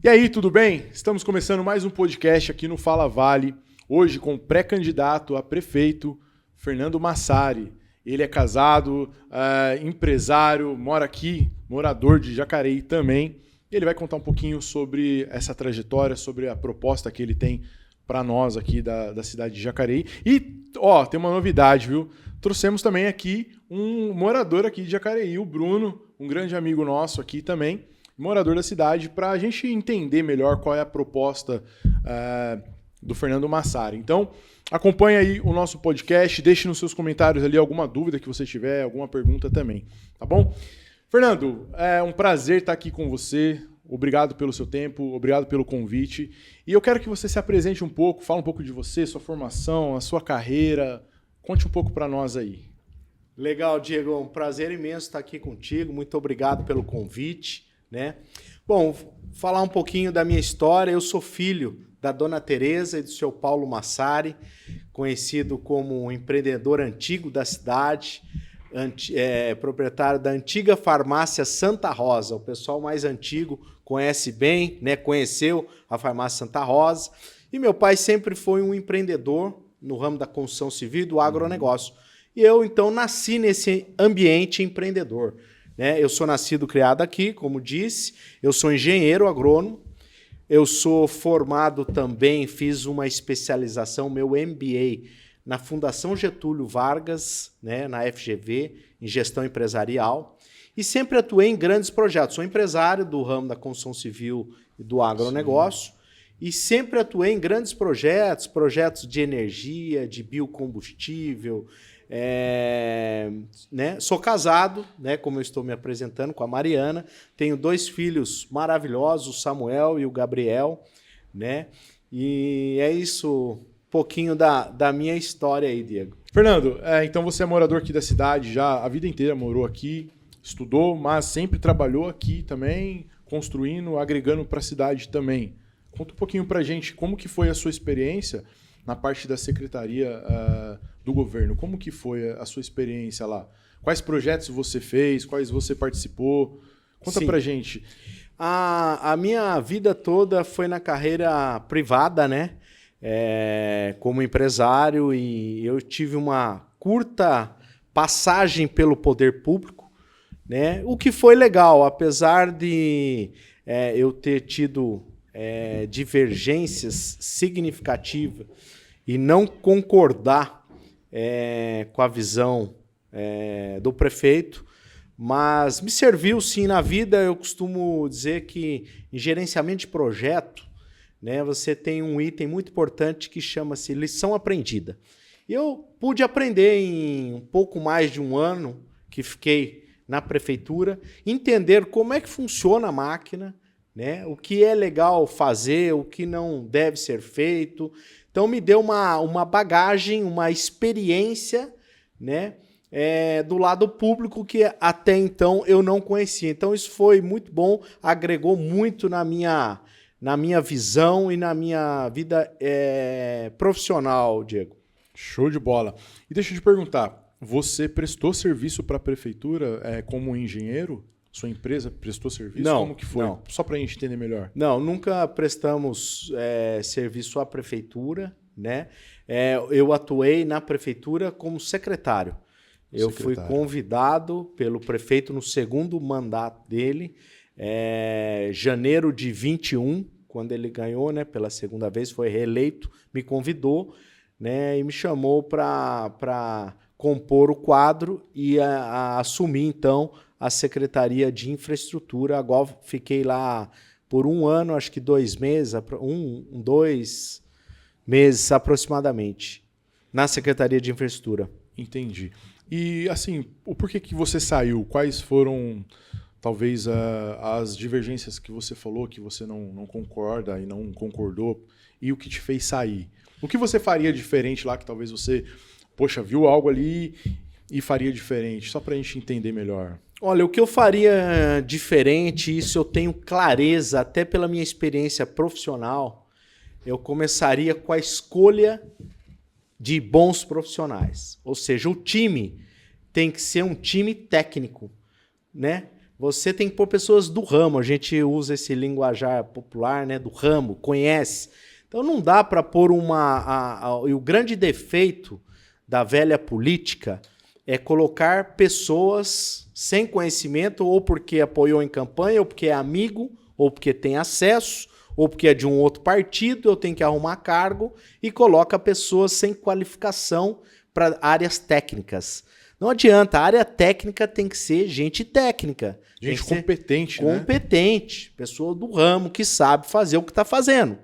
E aí, tudo bem? Estamos começando mais um podcast aqui no Fala Vale, hoje com o pré-candidato a prefeito, Fernando Massari. Ele é casado, empresário, mora aqui, morador de Jacareí também. Ele vai contar um pouquinho sobre essa trajetória, sobre a proposta que ele tem para nós aqui da cidade de Jacareí. E, tem uma novidade, viu? Trouxemos também aqui um morador aqui de Jacareí, o Bruno, um grande amigo nosso aqui também, morador da cidade, para a gente entender melhor qual é a proposta do Fernando Massari. Então, acompanhe aí o nosso podcast, deixe nos seus comentários ali alguma dúvida que você tiver, alguma pergunta também, tá bom? Fernando, é um prazer estar aqui com você. Obrigado pelo seu tempo, obrigado pelo convite. E eu quero que você se apresente um pouco, fale um pouco de você, sua formação, a sua carreira. Conte um pouco para nós aí. Legal, Diego. É um prazer imenso estar aqui contigo. Muito obrigado pelo convite, né? Bom, falar um pouquinho da minha história. Eu sou filho da Dona Tereza e do seu Paulo Massari, conhecido como um empreendedor antigo da cidade, proprietário da antiga farmácia Santa Rosa. O pessoal mais antigo conhece bem, né? Conheceu a farmácia Santa Rosa. E meu pai sempre foi um empreendedor no ramo da construção civil e do agronegócio. E eu, então, nasci nesse ambiente empreendedor, né? Eu sou nascido e criado aqui, como disse. Eu sou engenheiro agrônomo. Eu sou formado também, fiz uma especialização, meu MBA, na Fundação Getúlio Vargas, né, na FGV, em gestão empresarial, e sempre atuei em grandes projetos. Sou empresário do ramo da construção civil e do agronegócio, e sempre atuei em grandes projetos de energia, de biocombustível. Né? Sou casado, né, como eu estou me apresentando, com a Mariana. Tenho 2 filhos maravilhosos, o Samuel e o Gabriel, né? E é isso, um pouquinho da minha história aí, Diego. Fernando, então você é morador aqui da cidade, já a vida inteira morou aqui, estudou, mas sempre trabalhou aqui também, construindo, agregando para a cidade também. Conta um pouquinho para a gente como que foi a sua experiência na parte da secretaria do governo. Como que foi a sua experiência lá? Quais projetos você fez? Quais você participou? Conta pra gente. A minha vida toda foi na carreira privada, né? Como empresário, e eu tive uma curta passagem pelo poder público, né? O que foi legal, apesar de eu ter tido divergências significativas e não concordar com a visão do prefeito, mas me serviu sim na vida. Eu costumo dizer que em gerenciamento de projeto, né, você tem um item muito importante que chama-se lição aprendida. Eu pude aprender em um pouco mais de um ano que fiquei na prefeitura, entender como é que funciona a máquina, né, o que é legal fazer, o que não deve ser feito. Então me deu uma bagagem, uma experiência, né, do lado público que até então eu não conhecia. Então isso foi muito bom, agregou muito na minha visão e na minha vida profissional, Diego. Show de bola. E deixa eu te perguntar, você prestou serviço para a prefeitura como engenheiro? Sua empresa prestou serviço? Não. Como que foi? Não. Só para a gente entender melhor. Não, nunca prestamos serviço à prefeitura, né? Eu atuei na prefeitura como secretário. Eu fui convidado pelo prefeito no segundo mandato dele, janeiro de 21, quando ele ganhou, né, pela segunda vez, foi reeleito, me convidou, né, e me chamou para compor o quadro e assumir, então, a Secretaria de Infraestrutura. Agora fiquei lá por um ano, acho que 2 meses, 2 meses aproximadamente, na Secretaria de Infraestrutura. Entendi. E, assim, o porquê que você saiu? Quais foram, talvez, as divergências que você falou, que você não concorda e não concordou, e o que te fez sair? O que você faria diferente lá, que talvez você, viu algo ali e faria diferente? Só para a gente entender melhor. Olha, o que eu faria diferente, isso eu tenho clareza, até pela minha experiência profissional, eu começaria com a escolha de bons profissionais. Ou seja, o time tem que ser um time técnico, né? você tem que pôr pessoas do ramo. A gente usa esse linguajar popular, né, do ramo, conhece. Então não dá para pôr e o grande defeito da velha política é colocar pessoas sem conhecimento, ou porque apoiou em campanha, ou porque é amigo, ou porque tem acesso, ou porque é de um outro partido, eu tenho que arrumar cargo, e coloca pessoas sem qualificação para áreas técnicas. Não adianta, a área técnica tem que ser gente técnica. Gente competente, né? Competente, pessoa do ramo que sabe fazer o que está fazendo.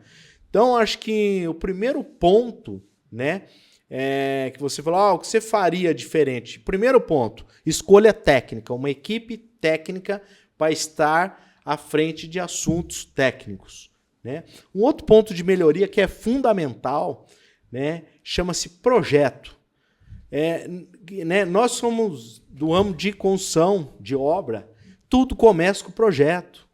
Então, acho que o primeiro ponto, né, que você falou, o que você faria diferente? Primeiro ponto, escolha técnica, uma equipe técnica para estar à frente de assuntos técnicos, né? Um outro ponto de melhoria que é fundamental, né, chama-se projeto. Né, nós somos do ramo de construção, de obra, tudo começa com o projeto,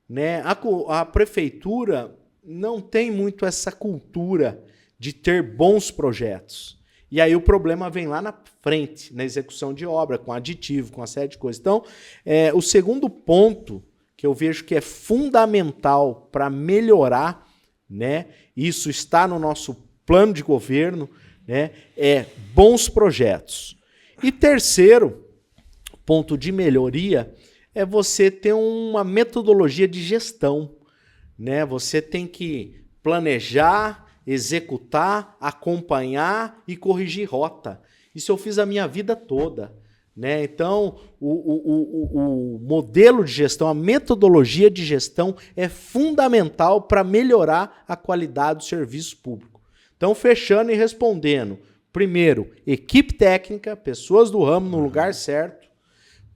né? A prefeitura não tem muito essa cultura de ter bons projetos. E aí o problema vem lá na frente, na execução de obra, com aditivo, com uma série de coisas. Então, o segundo ponto que eu vejo que é fundamental para melhorar, né, isso está no nosso plano de governo, né, é bons projetos. E terceiro ponto de melhoria é você ter uma metodologia de gestão, né? Você tem que planejar, executar, acompanhar e corrigir rota. Isso eu fiz a minha vida toda, né? Então, o modelo de gestão, a metodologia de gestão é fundamental para melhorar a qualidade do serviço público. Então, fechando e respondendo, primeiro, equipe técnica, pessoas do ramo no lugar certo,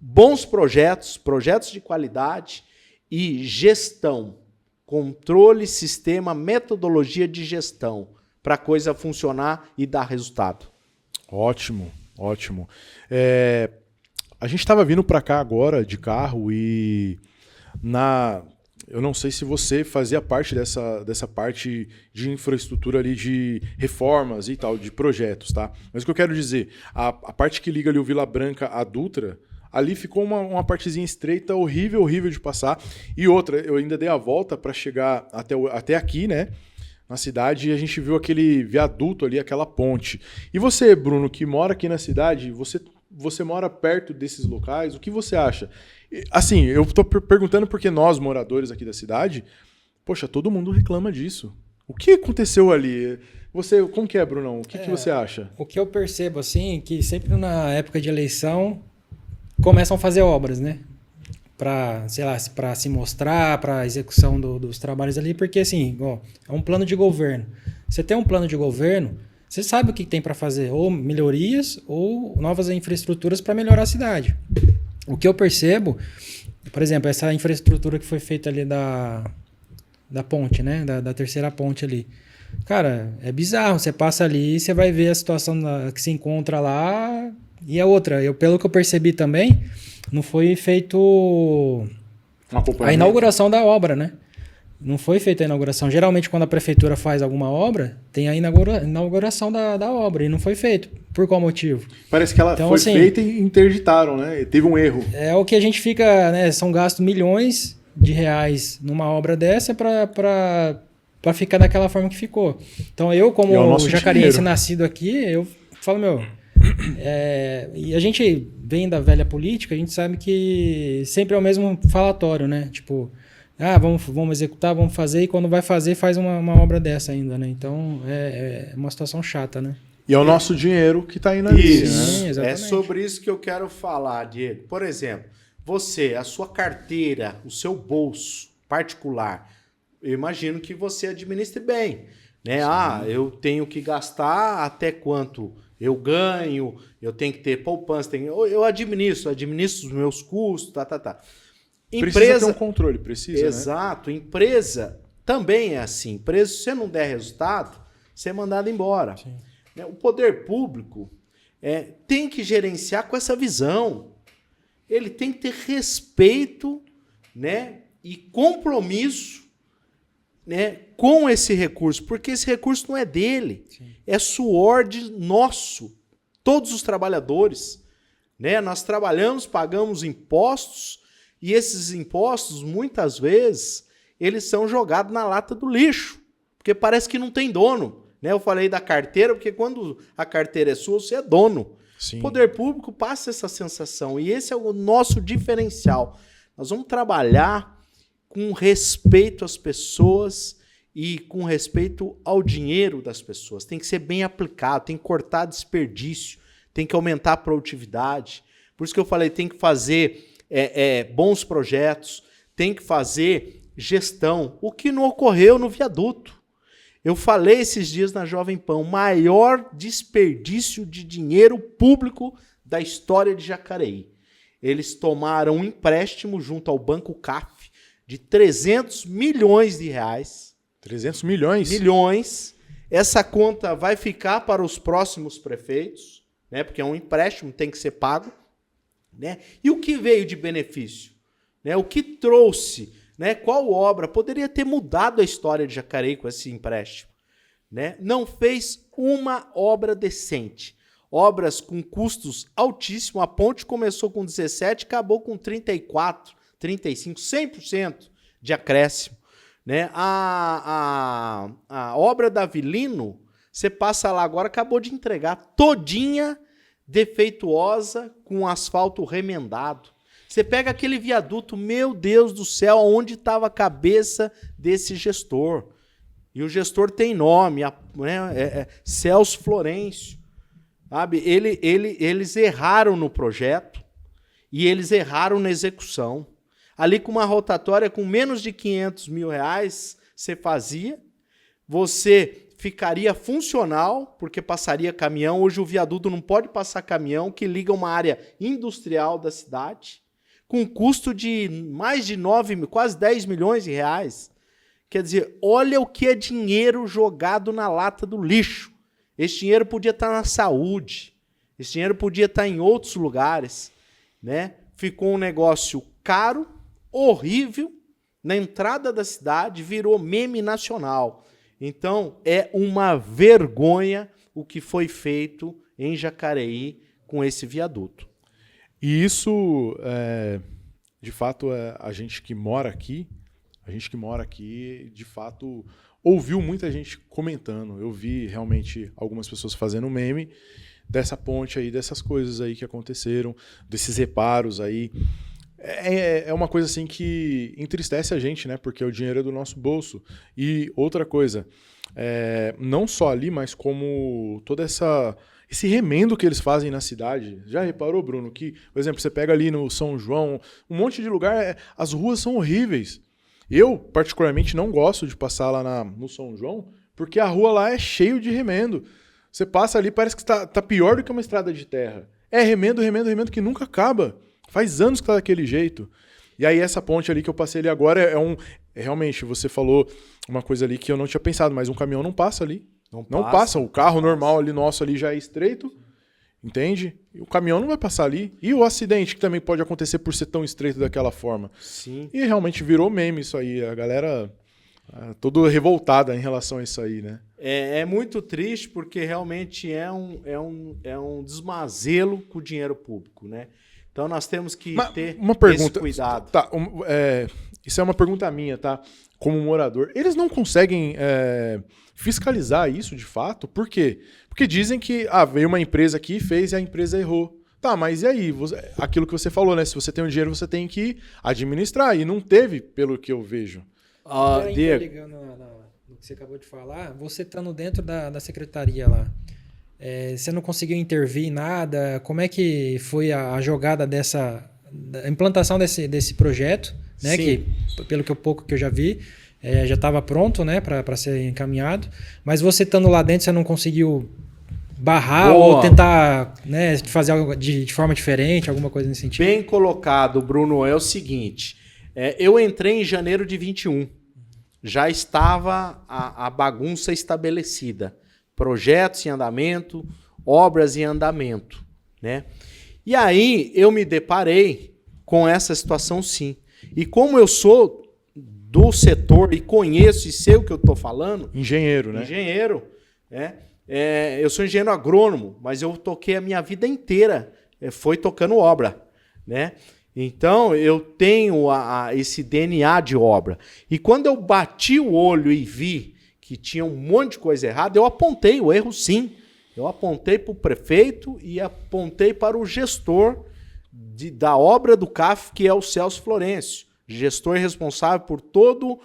bons projetos, projetos de qualidade e gestão, controle, sistema, metodologia de gestão para a coisa funcionar e dar resultado. Ótimo, ótimo. A gente estava vindo para cá agora de carro e eu não sei se você fazia parte dessa parte de infraestrutura ali, de reformas e tal, de projetos, tá? Mas o que eu quero dizer, a parte que liga ali o Vila Branca à Dutra, ali ficou uma partezinha estreita, horrível, horrível de passar. E outra, eu ainda dei a volta para chegar até aqui, né, na cidade, e a gente viu aquele viaduto ali, aquela ponte. E você, Bruno, que mora aqui na cidade, você mora perto desses locais, o que você acha? Assim, eu tô perguntando porque nós, moradores aqui da cidade, poxa, todo mundo reclama disso. O que aconteceu ali? Como que é, Brunão? O que você acha? O que eu percebo, assim, que sempre na época de eleição começam a fazer obras, né? Para, sei lá, para se mostrar, para execução dos trabalhos ali, porque assim, é um plano de governo. Você tem um plano de governo, você sabe o que tem para fazer, ou melhorias ou novas infraestruturas para melhorar a cidade. O que eu percebo, por exemplo, essa infraestrutura que foi feita ali da ponte, né? Da terceira ponte ali. Cara, é bizarro. Você passa ali e você vai ver a situação que se encontra lá. E a outra, pelo que eu percebi também, não foi feito a inauguração da obra, né? Não foi feita a inauguração. Geralmente, quando a prefeitura faz alguma obra, tem a inauguração da obra, e não foi feito. Por qual motivo? Parece que ela foi feita e interditaram, né? Teve um erro. É o que a gente fica, né? São gastos milhões de reais numa obra dessa para ficar daquela forma que ficou. Então, eu, como jacariense nascido aqui, eu falo, e a gente vem da velha política, a gente sabe que sempre é o mesmo falatório, né? Tipo, vamos executar, vamos fazer, e quando vai fazer, faz uma obra dessa ainda, né? Então, é uma situação chata, né? E é o nosso dinheiro que está indo ali, né? Sim, exatamente. É sobre isso que eu quero falar, Diego. Por exemplo, a sua carteira, o seu bolso particular, eu imagino que você administre bem, né? Eu tenho que gastar até quanto eu ganho, eu tenho que ter poupança, eu administro os meus custos, tá. Precisa ter um controle, precisa, exato, né? Empresa também é assim. Empresa, se você não der resultado, você é mandado embora. Sim. O poder público tem que gerenciar com essa visão. Ele tem que ter respeito, né, e compromisso, né, com esse recurso, porque esse recurso não é dele. Sim. É suor nosso, todos os trabalhadores, né? Nós trabalhamos, pagamos impostos E esses impostos, muitas vezes, eles são jogados na lata do lixo, porque parece que não tem dono. Né? Eu falei da carteira, porque quando a carteira é sua, você é dono. Sim. O poder público passa essa sensação, e esse é o nosso diferencial. Nós vamos trabalhar com respeito às pessoas e com respeito ao dinheiro das pessoas. Tem que ser bem aplicado, tem que cortar desperdício, tem que aumentar a produtividade. Por isso que eu falei, tem que fazer bons projetos, tem que fazer gestão, o que não ocorreu no viaduto. Eu falei esses dias na Jovem Pan, o maior desperdício de dinheiro público da história de Jacareí. Eles tomaram um empréstimo junto ao Banco CAF de 300 milhões de reais. 300 milhões? Milhões. Essa conta vai ficar para os próximos prefeitos, né? Porque é um empréstimo, tem que ser pago. Né? E o que veio de benefício? Né? O que trouxe? Né? Qual obra poderia ter mudado a história de Jacareí com esse empréstimo? Né? Não fez uma obra decente. Obras com custos altíssimos. A ponte começou com 17, acabou com 34, 35, 100% de acréscimo. Né? A obra da Avilino, você passa lá agora, acabou de entregar todinha defeituosa, com asfalto remendado. Você pega aquele viaduto, meu Deus do céu, onde estava a cabeça desse gestor? E o gestor tem nome, né? Celso Florencio. Sabe? Eles erraram no projeto e eles erraram na execução. Ali com uma rotatória com menos de 500 mil reais, você fazia, você ficaria funcional, porque passaria caminhão. Hoje o viaduto não pode passar caminhão, que liga uma área industrial da cidade, com custo de mais de 9, quase 10 milhões de reais. Quer dizer, olha o que é dinheiro jogado na lata do lixo. Esse dinheiro podia estar na saúde, esse dinheiro podia estar em outros lugares. Né? Ficou um negócio caro, horrível, na entrada da cidade, virou meme nacional. Então, é uma vergonha o que foi feito em Jacareí com esse viaduto. E isso, de fato, a gente que mora aqui, de fato, ouviu muita gente comentando. Eu vi realmente algumas pessoas fazendo meme dessa ponte aí, dessas coisas aí que aconteceram, desses reparos aí. É uma coisa assim que entristece a gente, né? Porque o dinheiro é do nosso bolso. E outra coisa, não só ali, mas como todo esse remendo que eles fazem na cidade. Já reparou, Bruno, que, por exemplo, você pega ali no São João, um monte de lugar, as ruas são horríveis. Eu, particularmente, não gosto de passar lá no São João, porque a rua lá é cheio de remendo. Você passa ali, parece que tá pior do que uma estrada de terra. É remendo que nunca acaba. Faz anos que tá daquele jeito. E aí essa ponte ali que eu passei ali agora realmente, você falou uma coisa ali que eu não tinha pensado, mas um caminhão não passa ali. Não passa. O carro normal ali nosso ali já é estreito, entende? E o caminhão não vai passar ali. E o acidente que também pode acontecer por ser tão estreito daquela forma. Sim. E realmente virou meme isso aí. A galera toda revoltada em relação a isso aí, né? É muito triste porque realmente é um desmazelo com o dinheiro público, né? Então nós temos que ter uma pergunta, esse cuidado. Tá, isso é uma pergunta minha, tá? Como morador. Eles não conseguem fiscalizar isso de fato? Por quê? Porque dizem que veio uma empresa aqui, fez e a empresa errou. Tá, mas e aí? Aquilo que você falou, né? Se você tem um dinheiro, você tem que administrar. E não teve, pelo que eu vejo. Diego, ligando no que você acabou de falar, você estando dentro da secretaria lá, você não conseguiu intervir em nada? Como é que foi a jogada a implantação desse projeto, né? Que, pelo pouco que eu já vi, já estava pronto, né, para ser encaminhado, mas você estando lá dentro, você não conseguiu barrar ou tentar, né, fazer algo de forma diferente, alguma coisa nesse sentido? Bem colocado, Bruno. É o seguinte, eu entrei em janeiro de 21, já estava a bagunça estabelecida. Projetos em andamento, obras em andamento, né? E aí eu me deparei com essa situação, sim. E como eu sou do setor e conheço e sei o que eu estou falando... Engenheiro, né? Engenheiro, né? Eu sou engenheiro agrônomo, mas eu toquei a minha vida inteira, foi tocando obra, né? Então, eu tenho esse DNA de obra. E quando eu bati o olho e vi que tinha um monte de coisa errada, eu apontei o erro, sim. Eu apontei para o prefeito e apontei para o gestor da obra do CAF, que é o Celso Florencio, gestor responsável por todo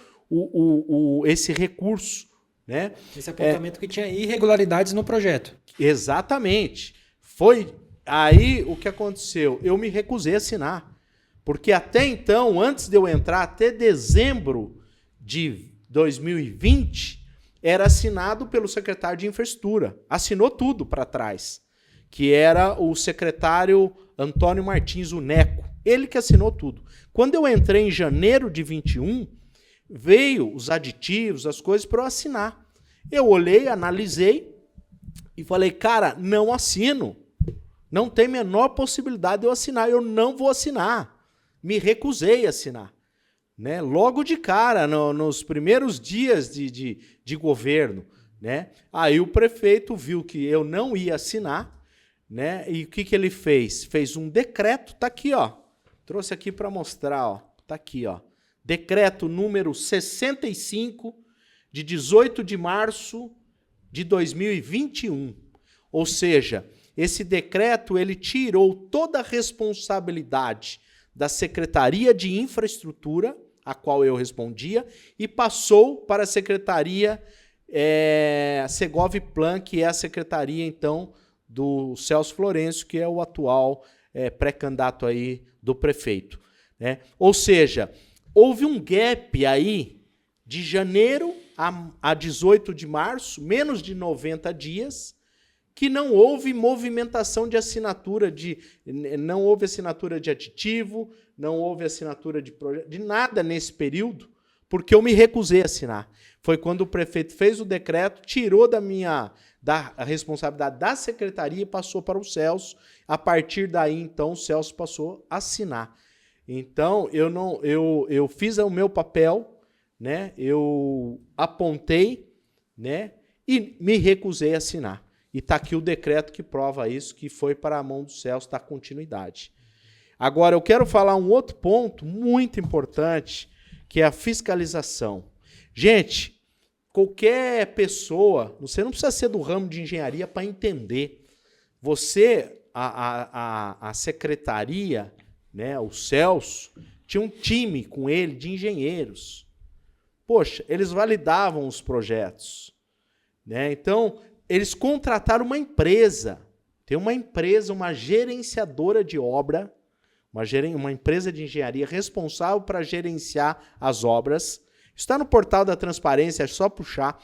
esse recurso. Né? Esse apontamento que tinha irregularidades no projeto. Exatamente. Foi aí o que aconteceu. Eu me recusei a assinar. Porque até então, antes de eu entrar, até dezembro de 2020, era assinado pelo secretário de Infraestrutura. Assinou tudo para trás. Que era o secretário Antônio Martins, o Neco. Ele que assinou tudo. Quando eu entrei em janeiro de 21, veio os aditivos, as coisas para eu assinar. Eu olhei, analisei e falei, cara, não assino. Não tem a menor possibilidade de eu assinar. Eu não vou assinar. Me recusei a assinar. Né? Logo de cara, nos primeiros dias de governo. Né? Aí o prefeito viu que eu não ia assinar. Né? E o que ele fez? Fez um decreto, tá aqui, ó. Trouxe aqui para mostrar, ó. Tá aqui, ó. Decreto número 65, de 18 de março de 2021. Ou seja, esse decreto ele tirou toda a responsabilidade da Secretaria de Infraestrutura, a qual eu respondia, e passou para a Secretaria Segoviplan, que é a secretaria, então, do Celso Florencio, que é o atual pré-candidato aí do prefeito. Né? Ou seja, houve um gap aí de janeiro a 18 de março, menos de 90 dias, que não houve movimentação de assinatura, não houve assinatura de aditivo, não houve assinatura de projeto, de nada nesse período, porque eu me recusei a assinar. Foi quando o prefeito fez o decreto, tirou da responsabilidade da secretaria e passou para o Celso. A partir daí, então, o Celso passou a assinar. Então, eu fiz o meu papel, né? Eu apontei, né? E me recusei a assinar. E está aqui o decreto que prova isso, que foi para a mão do Celso dar continuidade. Agora, eu quero falar um outro ponto muito importante, que é a fiscalização. Gente, qualquer pessoa, você não precisa ser do ramo de engenharia para entender. Você, a secretaria, né, o Celso, tinha um time com ele de engenheiros. Poxa, eles validavam os projetos. Né? Então, eles contrataram uma empresa. Tem uma empresa, uma gerenciadora de obra, uma empresa de engenharia responsável para gerenciar as obras. Está no portal da transparência, é só puxar.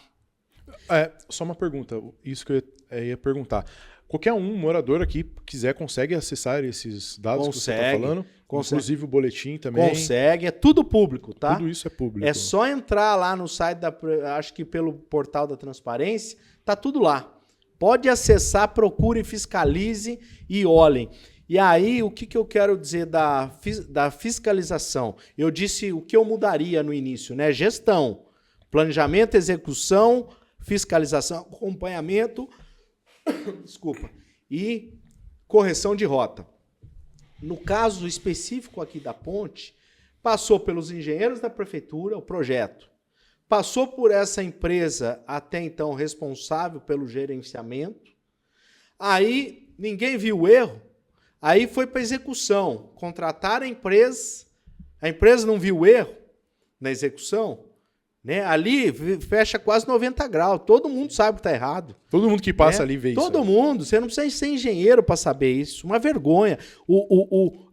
Só uma pergunta, isso que eu ia perguntar. Qualquer morador aqui quiser, consegue acessar esses dados que você está falando? Inclusive o boletim também? Consegue, é tudo público, tá? Tudo isso é público. É só entrar lá no site, acho que pelo portal da transparência, tá tudo lá. Pode acessar, procure, fiscalize e olhem. E aí, o que eu quero dizer da fiscalização? Eu disse o que eu mudaria no início, né? Gestão, planejamento, execução, fiscalização, acompanhamento, desculpa, e correção de rota. No caso específico aqui da ponte, passou pelos engenheiros da prefeitura o projeto, passou por essa empresa até então responsável pelo gerenciamento, aí ninguém viu o erro, aí foi para execução, contrataram a empresa não viu o erro na execução, né? Ali fecha quase 90 graus, todo mundo sabe que está errado. Todo mundo que passa ali vê isso. Todo mundo, você não precisa ser engenheiro para saber isso, uma vergonha.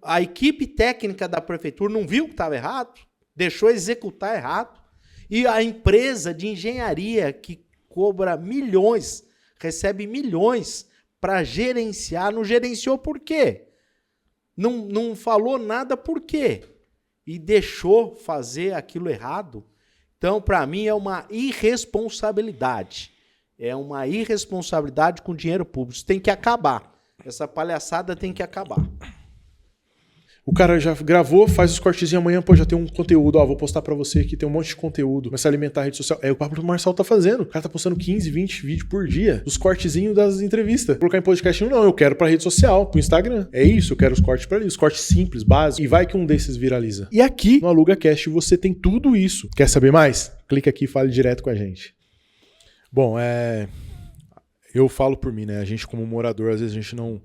A equipe técnica da prefeitura não viu que estava errado, deixou executar errado, e a empresa de engenharia que cobra milhões, recebe milhões para gerenciar, não gerenciou por quê? Não falou nada por quê? E deixou fazer aquilo errado. Então, para mim, é uma irresponsabilidade. É uma irresponsabilidade com dinheiro público. Isso tem que acabar. Essa palhaçada tem que acabar. O cara já gravou, faz os cortezinhos amanhã, pô, já tem um conteúdo, ó, vou postar pra você aqui, tem um monte de conteúdo, começa a alimentar a rede social. É o papo que o Marçal tá fazendo. O cara tá postando 15, 20 vídeos por dia, os cortezinhos das entrevistas. Vou colocar em podcast, não, eu quero pra rede social, pro Instagram. É isso, eu quero os cortes pra ali, os cortes simples, básicos, e vai que um desses viraliza. E aqui, no AlugaCast, você tem tudo isso. Quer saber mais? Clica aqui e fale direto com a gente. Bom, eu falo por mim, né? A gente como morador, às vezes a gente não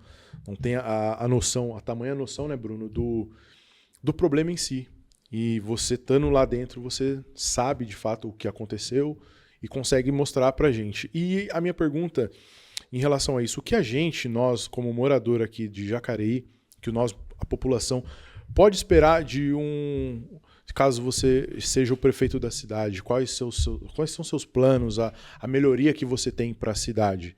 tem a noção, a tamanha noção, né, Bruno, do problema em si. E você estando lá dentro, você sabe de fato o que aconteceu e consegue mostrar pra gente. E a minha pergunta em relação a isso, o que a gente, nós como morador aqui de Jacareí, a população, pode esperar de caso você seja o prefeito da cidade, quais são seus planos, a melhoria que você tem para a cidade?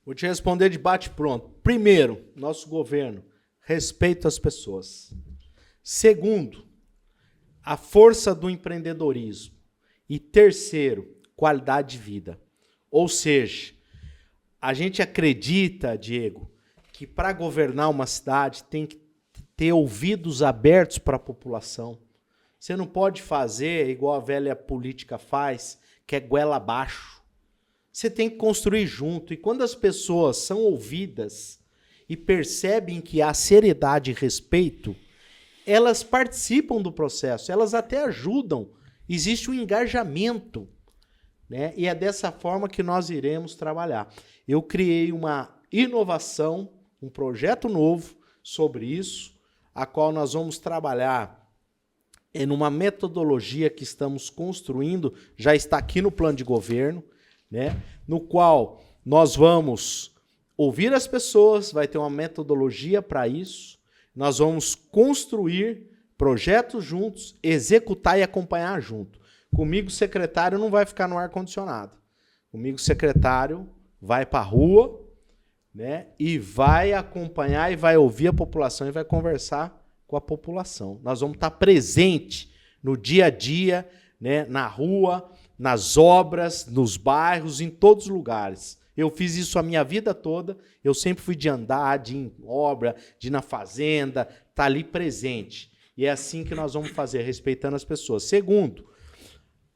Vou te responder de bate-pronto. Primeiro, nosso governo, respeito às pessoas. Segundo, a força do empreendedorismo. E terceiro, qualidade de vida. Ou seja, a gente acredita, Diego, que para governar uma cidade tem que ter ouvidos abertos para a população. Você não pode fazer igual a velha política faz, que é goela abaixo. Você tem que construir junto. E quando as pessoas são ouvidas e percebem que há seriedade e respeito, elas participam do processo, elas até ajudam. Existe um engajamento, né? E é dessa forma que nós iremos trabalhar. Eu criei uma inovação, um projeto novo sobre isso, a qual nós vamos trabalhar numa metodologia que estamos construindo, já está aqui no plano de governo, né? No qual nós vamos ouvir as pessoas, vai ter uma metodologia para isso, nós vamos construir projetos juntos, executar e acompanhar junto. Comigo, o secretário não vai ficar no ar-condicionado. Comigo, o secretário vai para a rua, né? E vai acompanhar e vai ouvir a população e vai conversar com a população. Nós vamos estar presente no dia a dia, né? Na rua, nas obras, nos bairros, em todos os lugares. Eu fiz isso a minha vida toda, eu sempre fui de andar, de ir em obra, de ir na fazenda, estar ali presente. E é assim que nós vamos fazer, respeitando as pessoas. Segundo,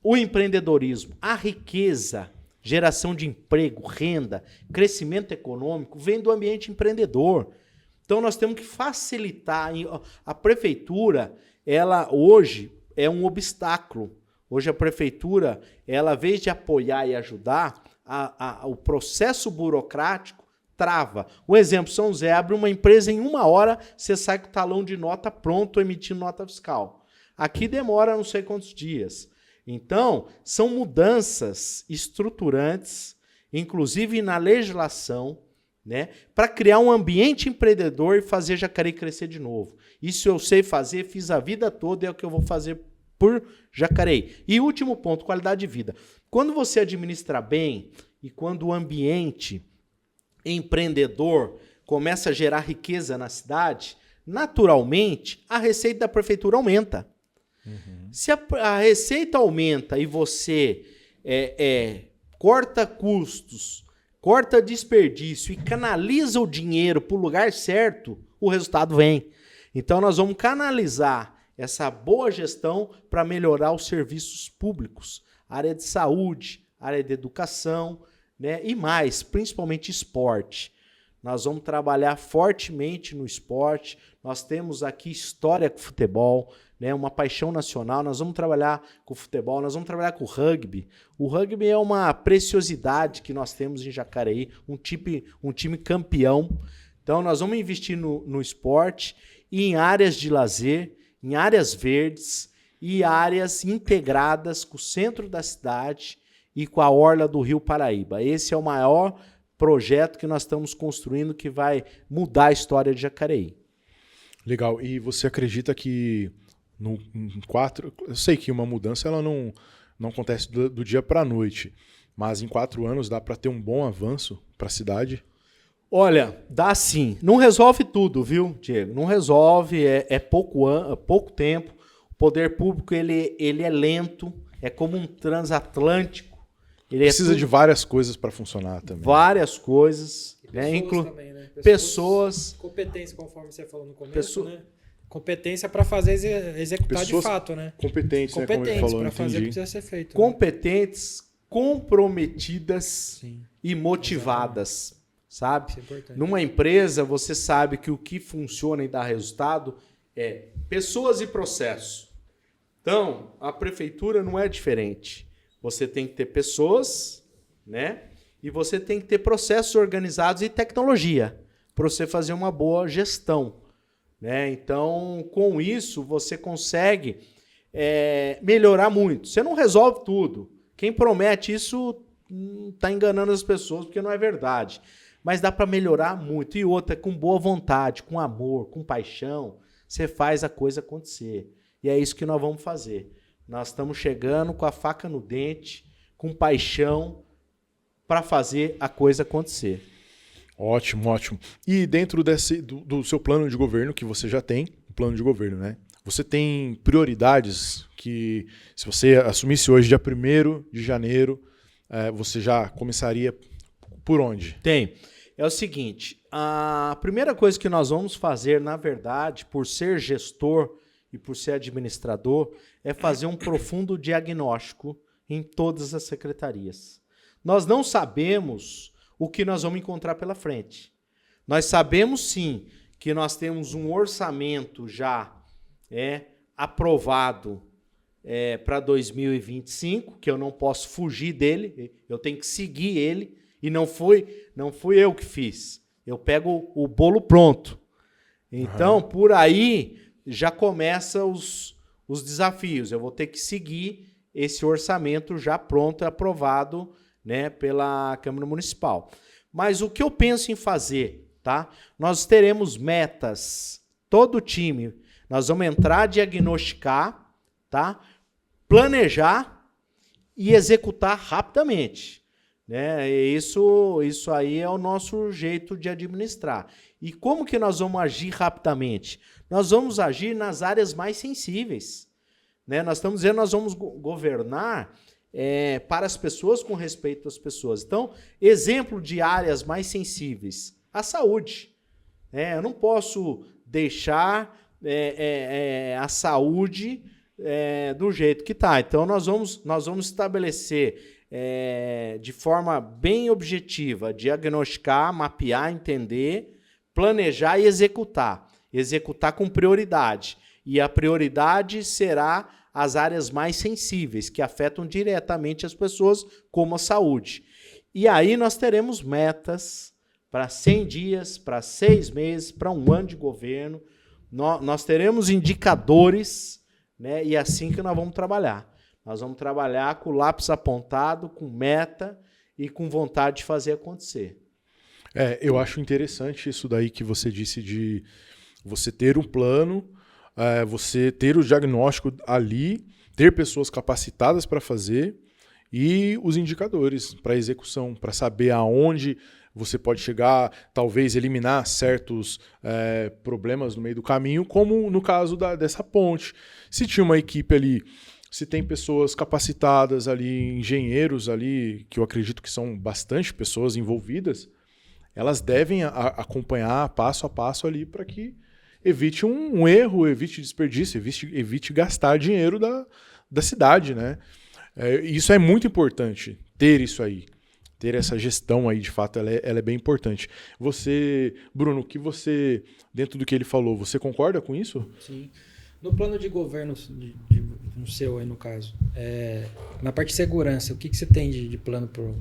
o empreendedorismo, a riqueza, geração de emprego, renda, crescimento econômico, vem do ambiente empreendedor. Então nós temos que facilitar. A prefeitura, ela hoje é um obstáculo. Hoje a prefeitura, ela, ao invés de apoiar e ajudar, o processo burocrático trava. Um exemplo, São José abre uma empresa em 1 hora, você sai com o talão de nota pronto, emitindo nota fiscal. Aqui demora não sei quantos dias. Então, são mudanças estruturantes, inclusive na legislação, né, para criar um ambiente empreendedor e fazer Jacareí crescer de novo. Isso eu sei fazer, fiz a vida toda e é o que eu vou fazer por Jacareí. E último ponto, qualidade de vida. Quando você administra bem e quando o ambiente empreendedor começa a gerar riqueza na cidade, naturalmente a receita da prefeitura aumenta. Uhum. Se a receita aumenta e você corta custos, corta desperdício e canaliza o dinheiro para o lugar certo, o resultado vem. Então nós vamos canalizar essa boa gestão para melhorar os serviços públicos, área de saúde, área de educação, né? E mais, principalmente esporte. Nós vamos trabalhar fortemente no esporte, nós temos aqui história com futebol, né? Uma paixão nacional, nós vamos trabalhar com futebol, nós vamos trabalhar com o rugby. O rugby é uma preciosidade que nós temos em Jacareí, um time campeão. Então nós vamos investir no esporte e em áreas de lazer, em áreas verdes e áreas integradas com o centro da cidade e com a orla do Rio Paraíba. Esse é o maior projeto que nós estamos construindo que vai mudar a história de Jacareí. Legal. E você acredita que eu sei que uma mudança ela não acontece do dia para a noite, mas em 4 anos dá para ter um bom avanço para a cidade? Olha, dá sim. Não resolve tudo, viu, Diego? Não resolve, é pouco tempo. O poder público ele é lento, é como um transatlântico. Ele precisa de várias coisas para funcionar também. Várias coisas. Pessoas também, né? Pessoas. Competência, conforme você falou no começo, né? Competência para fazer executar Pessoas de fato, né? Competentes, né? Como ele Competentes falou, para fazer o que entendi. precisa ser feito. Competentes, comprometidas Sim, e motivadas, sabe? isso é importante. Numa empresa, você sabe que o que funciona e dá resultado é pessoas e processo. Então, a prefeitura não é diferente. Você tem que ter pessoas, né? E você tem que ter processos organizados e tecnologia para você fazer uma boa gestão, né? Então, com isso, você consegue melhorar muito. Você não resolve tudo. Quem promete isso está enganando as pessoas, porque não é verdade. Mas dá para melhorar muito. E outra, com boa vontade, com amor, com paixão, você faz a coisa acontecer. E é isso que nós vamos fazer. Nós estamos chegando com a faca no dente, com paixão, para fazer a coisa acontecer. Ótimo, ótimo. E dentro do seu plano de governo, que você já tem, plano de governo, né? Você tem prioridades que, se você assumisse hoje, dia 1º de janeiro, você já começaria por onde? Tem. É o seguinte, a primeira coisa que nós vamos fazer, na verdade, por ser gestor e por ser administrador, é fazer um profundo diagnóstico em todas as secretarias. Nós não sabemos o que nós vamos encontrar pela frente. Nós sabemos, sim, que nós temos um orçamento já aprovado para 2025, que eu não posso fugir dele, eu tenho que seguir ele, e não fui eu que fiz. Eu pego o bolo pronto. Então, por aí já começa os desafios. Eu vou ter que seguir esse orçamento já pronto e aprovado, né, pela Câmara Municipal. Mas o que eu penso em fazer, tá? Nós teremos metas, todo o time. Nós vamos entrar, diagnosticar, tá? Planejar e executar rapidamente, né? E isso aí é o nosso jeito de administrar. E como que nós vamos agir rapidamente? Nós vamos agir nas áreas mais sensíveis, né? Nós estamos dizendo que nós vamos governar para as pessoas, com respeito às pessoas. Então, exemplo de áreas mais sensíveis, a saúde. Eu não posso deixar a saúde do jeito que está. Então, nós vamos estabelecer de forma bem objetiva, diagnosticar, mapear, entender, planejar e executar. Executar com prioridade. E a prioridade será as áreas mais sensíveis, que afetam diretamente as pessoas, como a saúde. E aí nós teremos metas para 100 dias, para 6 meses, para 1 ano de governo. Nós teremos indicadores, né? E é assim que nós vamos trabalhar. Nós vamos trabalhar com o lápis apontado, com meta e com vontade de fazer acontecer. Eu acho interessante isso daí que você disse de você ter um plano, você ter o diagnóstico ali, ter pessoas capacitadas para fazer e os indicadores para execução, para saber aonde você pode chegar, talvez eliminar certos problemas no meio do caminho, como no caso dessa ponte. Se tinha uma equipe ali, se tem pessoas capacitadas ali, engenheiros ali, que eu acredito que são bastante pessoas envolvidas, elas devem acompanhar passo a passo ali para que evite um erro, evite desperdício, evite gastar dinheiro da cidade, né? Isso é muito importante, ter isso aí. Ter essa gestão aí, de fato, ela é bem importante. Você, Bruno, dentro do que ele falou, você concorda com isso? Sim. No plano de governo, no seu aí no caso, na parte de segurança, o que você tem de plano pro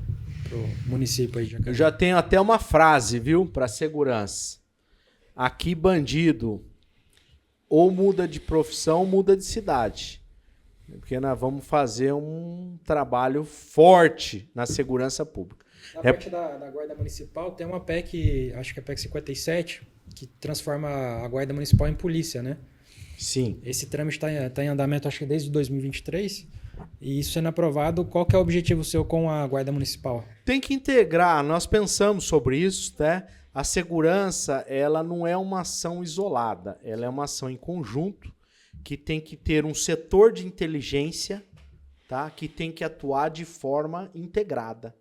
município aí de Jacareí? Eu já tenho até uma frase, viu, para segurança. Aqui, bandido ou muda de profissão ou muda de cidade. Porque nós vamos fazer um trabalho forte na segurança pública. Na parte da Guarda Municipal, tem uma PEC, acho que é a PEC 57, que transforma a Guarda Municipal em polícia, né? Sim. Esse trâmite está em andamento, acho que desde 2023. E isso sendo aprovado, qual que é o objetivo seu com a Guarda Municipal? Tem que integrar, nós pensamos sobre isso, tá? A segurança, ela não é uma ação isolada, ela é uma ação em conjunto, que tem que ter um setor de inteligência, tá? Que tem que atuar de forma integrada,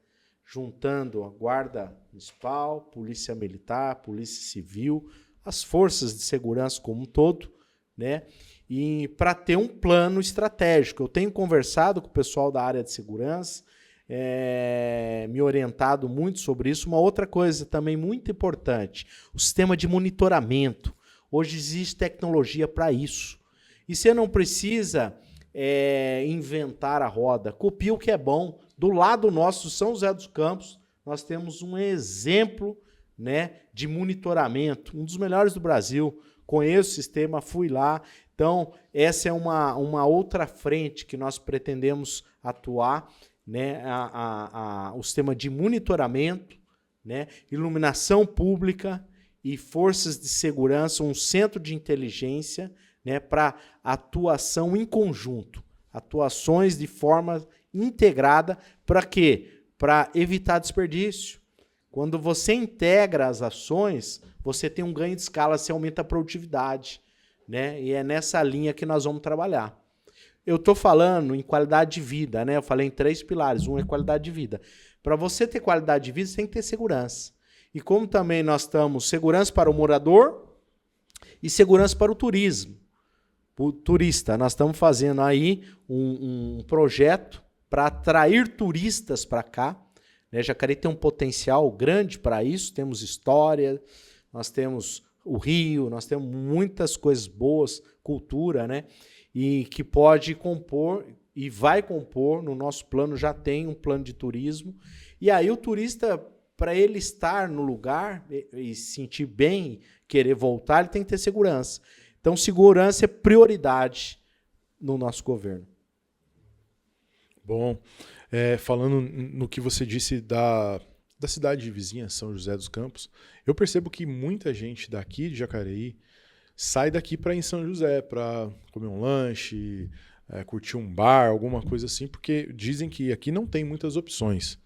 juntando a Guarda Municipal, Polícia Militar, Polícia Civil, as forças de segurança como um todo, né? E para ter um plano estratégico. Eu tenho conversado com o pessoal da área de segurança, me orientado muito sobre isso. Uma outra coisa também muito importante, o sistema de monitoramento. Hoje existe tecnologia para isso. E você não precisa inventar a roda. Copia o que é bom. Do lado nosso, São José dos Campos, nós temos um exemplo, né, de monitoramento, um dos melhores do Brasil. Conheço o sistema, fui lá. Então, essa é uma outra frente que nós pretendemos atuar, né, o sistema de monitoramento, né, iluminação pública e forças de segurança, um centro de inteligência, né, para atuação em conjunto, atuações de forma integrada. Para quê? Para evitar desperdício. Quando você integra as ações, você tem um ganho de escala, você aumenta a produtividade, né? E é nessa linha que nós vamos trabalhar. Eu estou falando em qualidade de vida, né? Eu falei em 3 pilares. Um é qualidade de vida. Para você ter qualidade de vida, você tem que ter segurança. E como também nós estamos segurança para o morador e segurança para o turismo. O turista, nós estamos fazendo aí um projeto para atrair turistas para cá. Né? Jacareí tem um potencial grande para isso. Temos história, nós temos o Rio, nós temos muitas coisas boas, cultura, né? E que pode compor e vai compor no nosso plano, já tem um plano de turismo. E aí o turista, para ele estar no lugar e se sentir bem, querer voltar, ele tem que ter segurança. Então, segurança é prioridade no nosso governo. Bom, falando no que você disse da cidade vizinha, São José dos Campos, eu percebo que muita gente daqui de Jacareí sai daqui para ir em São José, para comer um lanche, curtir um bar, alguma coisa assim, porque dizem que aqui não tem muitas opções.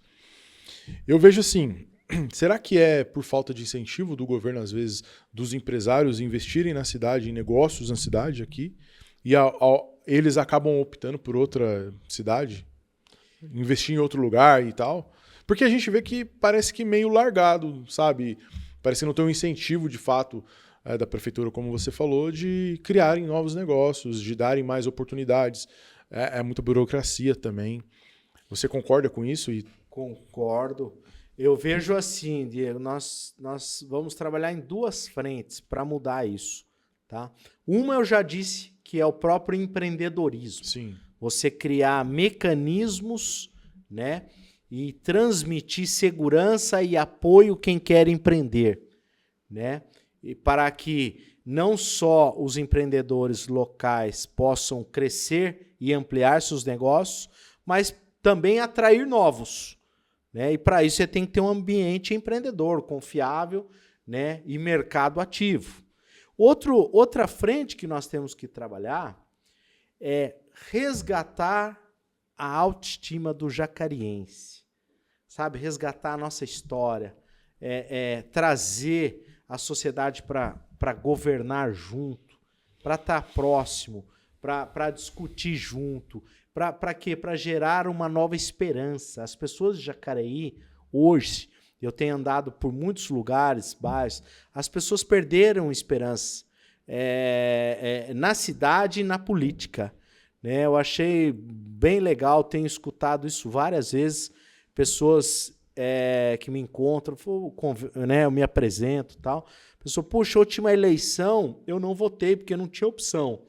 Eu vejo assim, será que é por falta de incentivo do governo, às vezes, dos empresários investirem na cidade, em negócios na cidade aqui, e eles acabam optando por outra cidade, investir em outro lugar e tal? Porque a gente vê que parece que meio largado, sabe? Parece que não tem um incentivo, de fato, da prefeitura, como você falou, de criarem novos negócios, de darem mais oportunidades. É muita burocracia também. Você concorda com isso? Concordo. Eu vejo assim, Diego, nós vamos trabalhar em 2 frentes para mudar isso. Tá? Uma eu já disse, que é o próprio empreendedorismo. Sim. Você criar mecanismos, né, e transmitir segurança e apoio quem quer empreender, né? E para que não só os empreendedores locais possam crescer e ampliar seus negócios, mas também atrair novos, né? E para isso você tem que ter um ambiente empreendedor, confiável, né, e mercado ativo. Outra frente que nós temos que trabalhar é resgatar a autoestima do jacariense, sabe? Resgatar a nossa história, trazer a sociedade para governar junto, para estar próximo, para discutir junto. Para quê? Para gerar uma nova esperança. As pessoas de Jacareí, hoje, eu tenho andado por muitos lugares, bairros, as pessoas perderam esperança na cidade e na política. Né? Eu achei bem legal, tenho escutado isso várias vezes, pessoas que me encontram, né, eu me apresento e tal. Pessoa, puxa, última eleição eu não votei porque não tinha opção.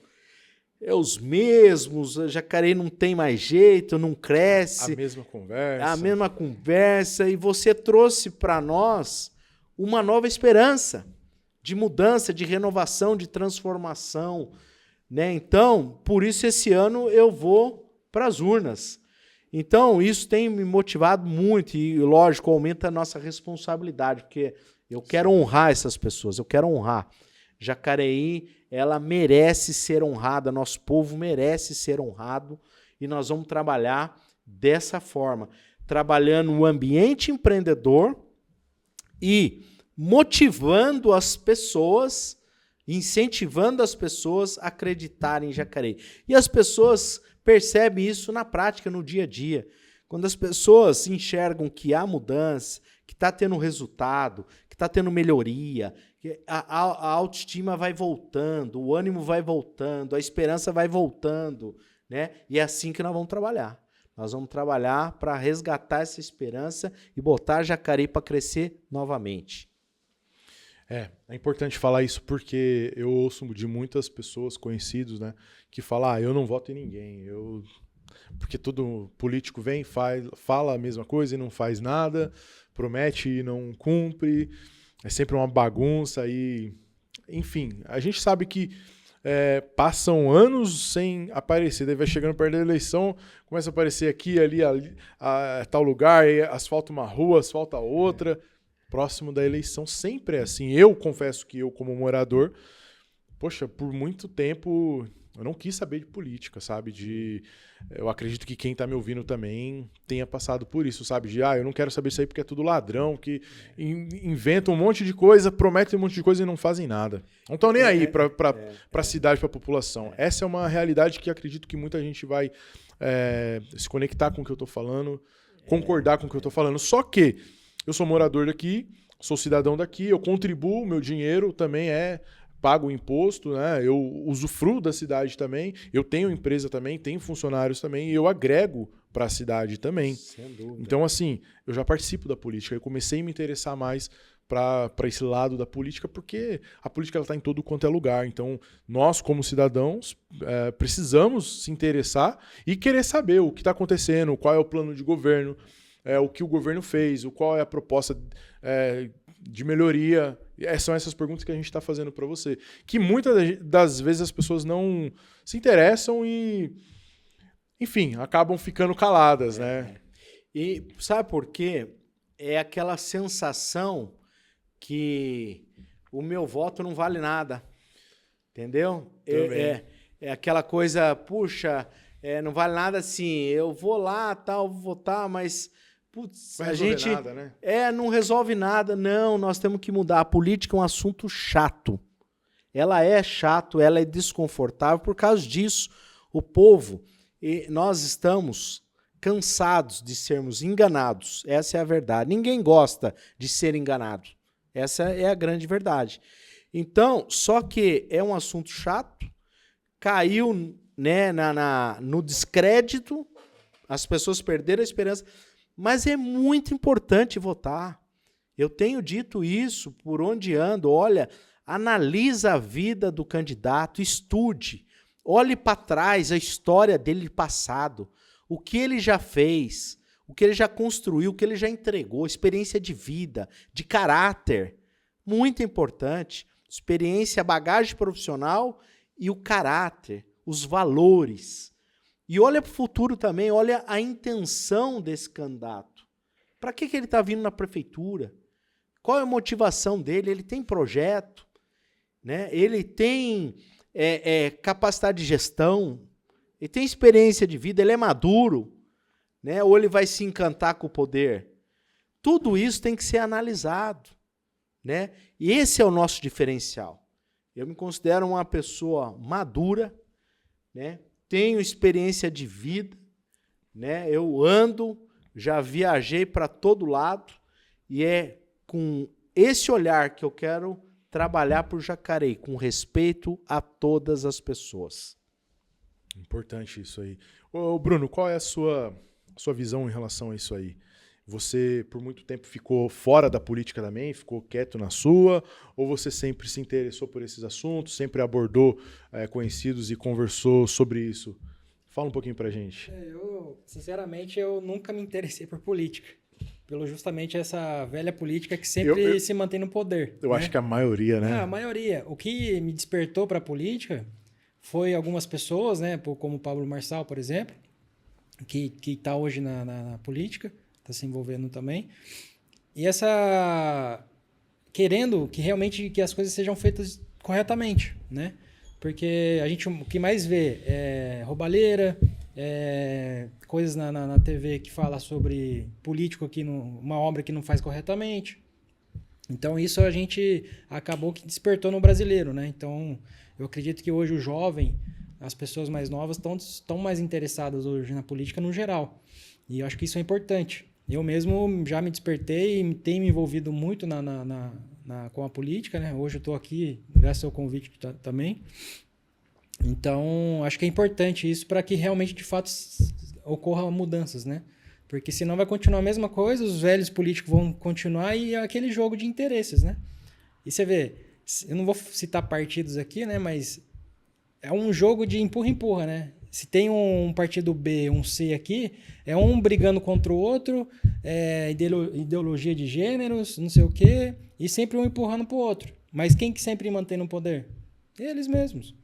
Os mesmos, Jacareí não tem mais jeito, não cresce. A mesma conversa. A mesma conversa. E você trouxe para nós uma nova esperança de mudança, de renovação, de transformação. Né? Então, por isso esse ano eu vou para as urnas. Então, isso tem me motivado muito e, lógico, aumenta a nossa responsabilidade, porque eu quero honrar essas pessoas, eu quero honrar. Jacareí, ela merece ser honrada, nosso povo merece ser honrado e nós vamos trabalhar dessa forma, trabalhando o ambiente empreendedor e motivando as pessoas, incentivando as pessoas a acreditarem em Jacareí. E as pessoas percebem isso na prática, no dia a dia. Quando as pessoas enxergam que há mudança, que está tendo resultado, que está tendo melhoria, que a autoestima vai voltando, o ânimo vai voltando, a esperança vai voltando, né? E é assim que nós vamos trabalhar. Nós vamos trabalhar para resgatar essa esperança e botar Jacareí para crescer novamente. É importante falar isso porque eu ouço de muitas pessoas, conhecidos, né, que falam, eu não voto em ninguém, porque todo político vem, fala a mesma coisa e não faz nada, promete e não cumpre, é sempre uma bagunça e, enfim, a gente sabe que passam anos sem aparecer, daí vai chegando perto da eleição, começa a aparecer aqui, ali, tal lugar, aí asfalta uma rua, asfalta outra, próximo da eleição sempre é assim. Eu confesso que eu, como morador, poxa, por muito tempo eu não quis saber de política, sabe? Eu acredito que quem tá me ouvindo também tenha passado por isso, sabe? Eu não quero saber isso aí porque é tudo ladrão, que inventam um monte de coisa, prometem um monte de coisa e não fazem nada. Não estão nem aí pra cidade, pra população. Essa é uma realidade que acredito que muita gente vai se conectar com o que eu tô falando, concordar com o que eu tô falando. Só que eu sou morador daqui, sou cidadão daqui, eu contribuo, meu dinheiro também pago o imposto, né? Eu usufruo da cidade também, eu tenho empresa também, tenho funcionários também, e eu agrego para a cidade também. Sem dúvida. Então, assim, eu já participo da política, eu comecei a me interessar mais para esse lado da política, porque a política está em todo quanto é lugar. Então, nós, como cidadãos, precisamos se interessar e querer saber o que está acontecendo, qual é o plano de governo, o que o governo fez, qual é a proposta de melhoria. São essas perguntas que a gente está fazendo para você. Que muitas das vezes as pessoas não se interessam e, enfim, acabam ficando caladas, né? E sabe por quê? É aquela sensação que o meu voto não vale nada. Entendeu? É aquela coisa, puxa, não vale nada assim, eu vou lá, tal, vou votar, mas putz, a gente nada, né? não resolve nada. Não, nós temos que mudar. A política é um assunto chato. Ela é chato, ela é desconfortável por causa disso. O povo, nós estamos cansados de sermos enganados. Essa é a verdade. Ninguém gosta de ser enganado. Essa é a grande verdade. Então, só que é um assunto chato, caiu, né, no descrédito, as pessoas perderam a esperança. Mas é muito importante votar. Eu tenho dito isso por onde ando. Olha, analisa a vida do candidato, estude, olhe para trás a história dele passado, o que ele já fez, o que ele já construiu, o que ele já entregou, experiência de vida, de caráter. Muito importante. Experiência, bagagem profissional e o caráter, os valores. E olha para o futuro também, olha a intenção desse candidato. Para que ele está vindo na prefeitura? Qual é a motivação dele? Ele tem projeto, né? Ele tem capacidade de gestão, ele tem experiência de vida, ele é maduro, né? Ou ele vai se encantar com o poder? Tudo isso tem que ser analisado, né? E esse é o nosso diferencial. Eu me considero uma pessoa madura, né? Tenho experiência de vida, né? Eu ando, já viajei para todo lado e é com esse olhar que eu quero trabalhar por Jacareí, com respeito a todas as pessoas. Importante isso aí. Ô, Bruno, qual é a sua visão em relação a isso aí? Você, por muito tempo, ficou fora da política também? Ficou quieto na sua? Ou você sempre se interessou por esses assuntos? Sempre abordou conhecidos e conversou sobre isso? Fala um pouquinho pra gente. Sinceramente, eu nunca me interessei por política. Pelo justamente essa velha política que sempre se mantém no poder. Eu acho que a maioria, né? A maioria. O que me despertou para a política foi algumas pessoas, né? Como o Pablo Marçal, por exemplo, que está hoje na política. Está se envolvendo também. E querendo que realmente que as coisas sejam feitas corretamente, né? Porque o que mais vê é roubalheira, coisas na TV que fala sobre político uma obra que não faz corretamente. Então isso a gente acabou que despertou no brasileiro, né? Então eu acredito que hoje o jovem, as pessoas mais novas estão mais interessadas hoje na política no geral. E eu acho que isso é importante. Eu mesmo já me despertei e tenho me envolvido muito com a política, né? Hoje eu estou aqui, graças ao convite também. Então, acho que é importante isso para que realmente, de fato, ocorram mudanças, né? Porque senão vai continuar a mesma coisa, os velhos políticos vão continuar e é aquele jogo de interesses, né? E você vê, eu não vou citar partidos aqui, né? Mas é um jogo de empurra-empurra, né? Se tem um partido B, um C aqui, é um brigando contra o outro, ideologia de gêneros, não sei o quê, e sempre um empurrando pro outro. Mas quem que sempre mantém no poder? Eles mesmos.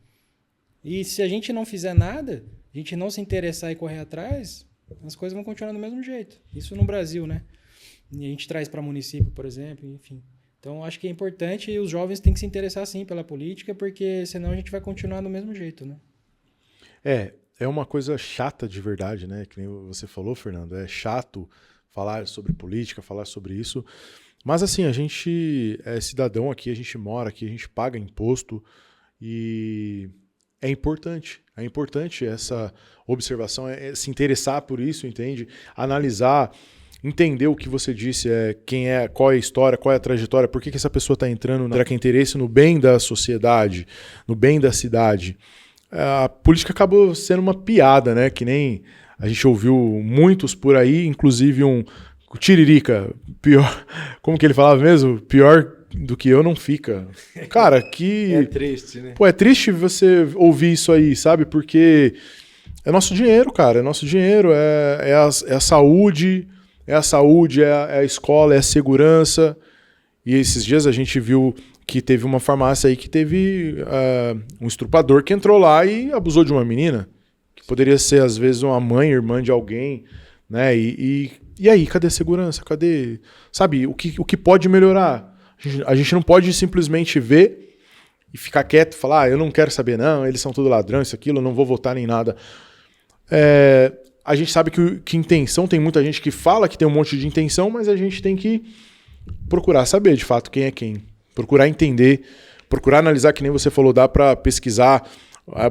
E se a gente não fizer nada, a gente não se interessar e correr atrás, as coisas vão continuar do mesmo jeito. Isso no Brasil, né? E a gente traz para município, por exemplo, enfim. Então, acho que é importante e os jovens têm que se interessar, sim, pela política, porque senão a gente vai continuar do mesmo jeito, né? É uma coisa chata de verdade, né? Que nem você falou, Fernando. É chato falar sobre política, falar sobre isso. Mas, assim, a gente é cidadão aqui, a gente mora aqui, a gente paga imposto e... É importante essa observação, se interessar por isso, entende? Analisar, entender o que você disse, qual é a história, qual é a trajetória, por que essa pessoa está entrando, será que é interesse no bem da sociedade, no bem da cidade. A política acabou sendo uma piada, né? Que nem a gente ouviu muitos por aí, inclusive o Tiririca, pior, como que ele falava mesmo? Pior do que eu não fica. Cara, que... É triste, né? Pô, é triste você ouvir isso aí, sabe? Porque é nosso dinheiro, cara. É nosso dinheiro, é a saúde, é a escola, é a segurança. E esses dias a gente viu que teve uma farmácia aí que teve um estrupador que entrou lá e abusou de uma menina. Que poderia ser, às vezes, uma mãe, irmã de alguém, né? E aí, cadê a segurança? Cadê... Sabe, o que pode melhorar? A gente não pode simplesmente ver e ficar quieto e falar, eu não quero saber não, eles são tudo ladrão, isso, aquilo, eu não vou votar nem nada. A gente sabe que intenção, tem muita gente que fala que tem um monte de intenção, mas a gente tem que procurar saber de fato quem é quem. Procurar entender, procurar analisar, que nem você falou, dá para pesquisar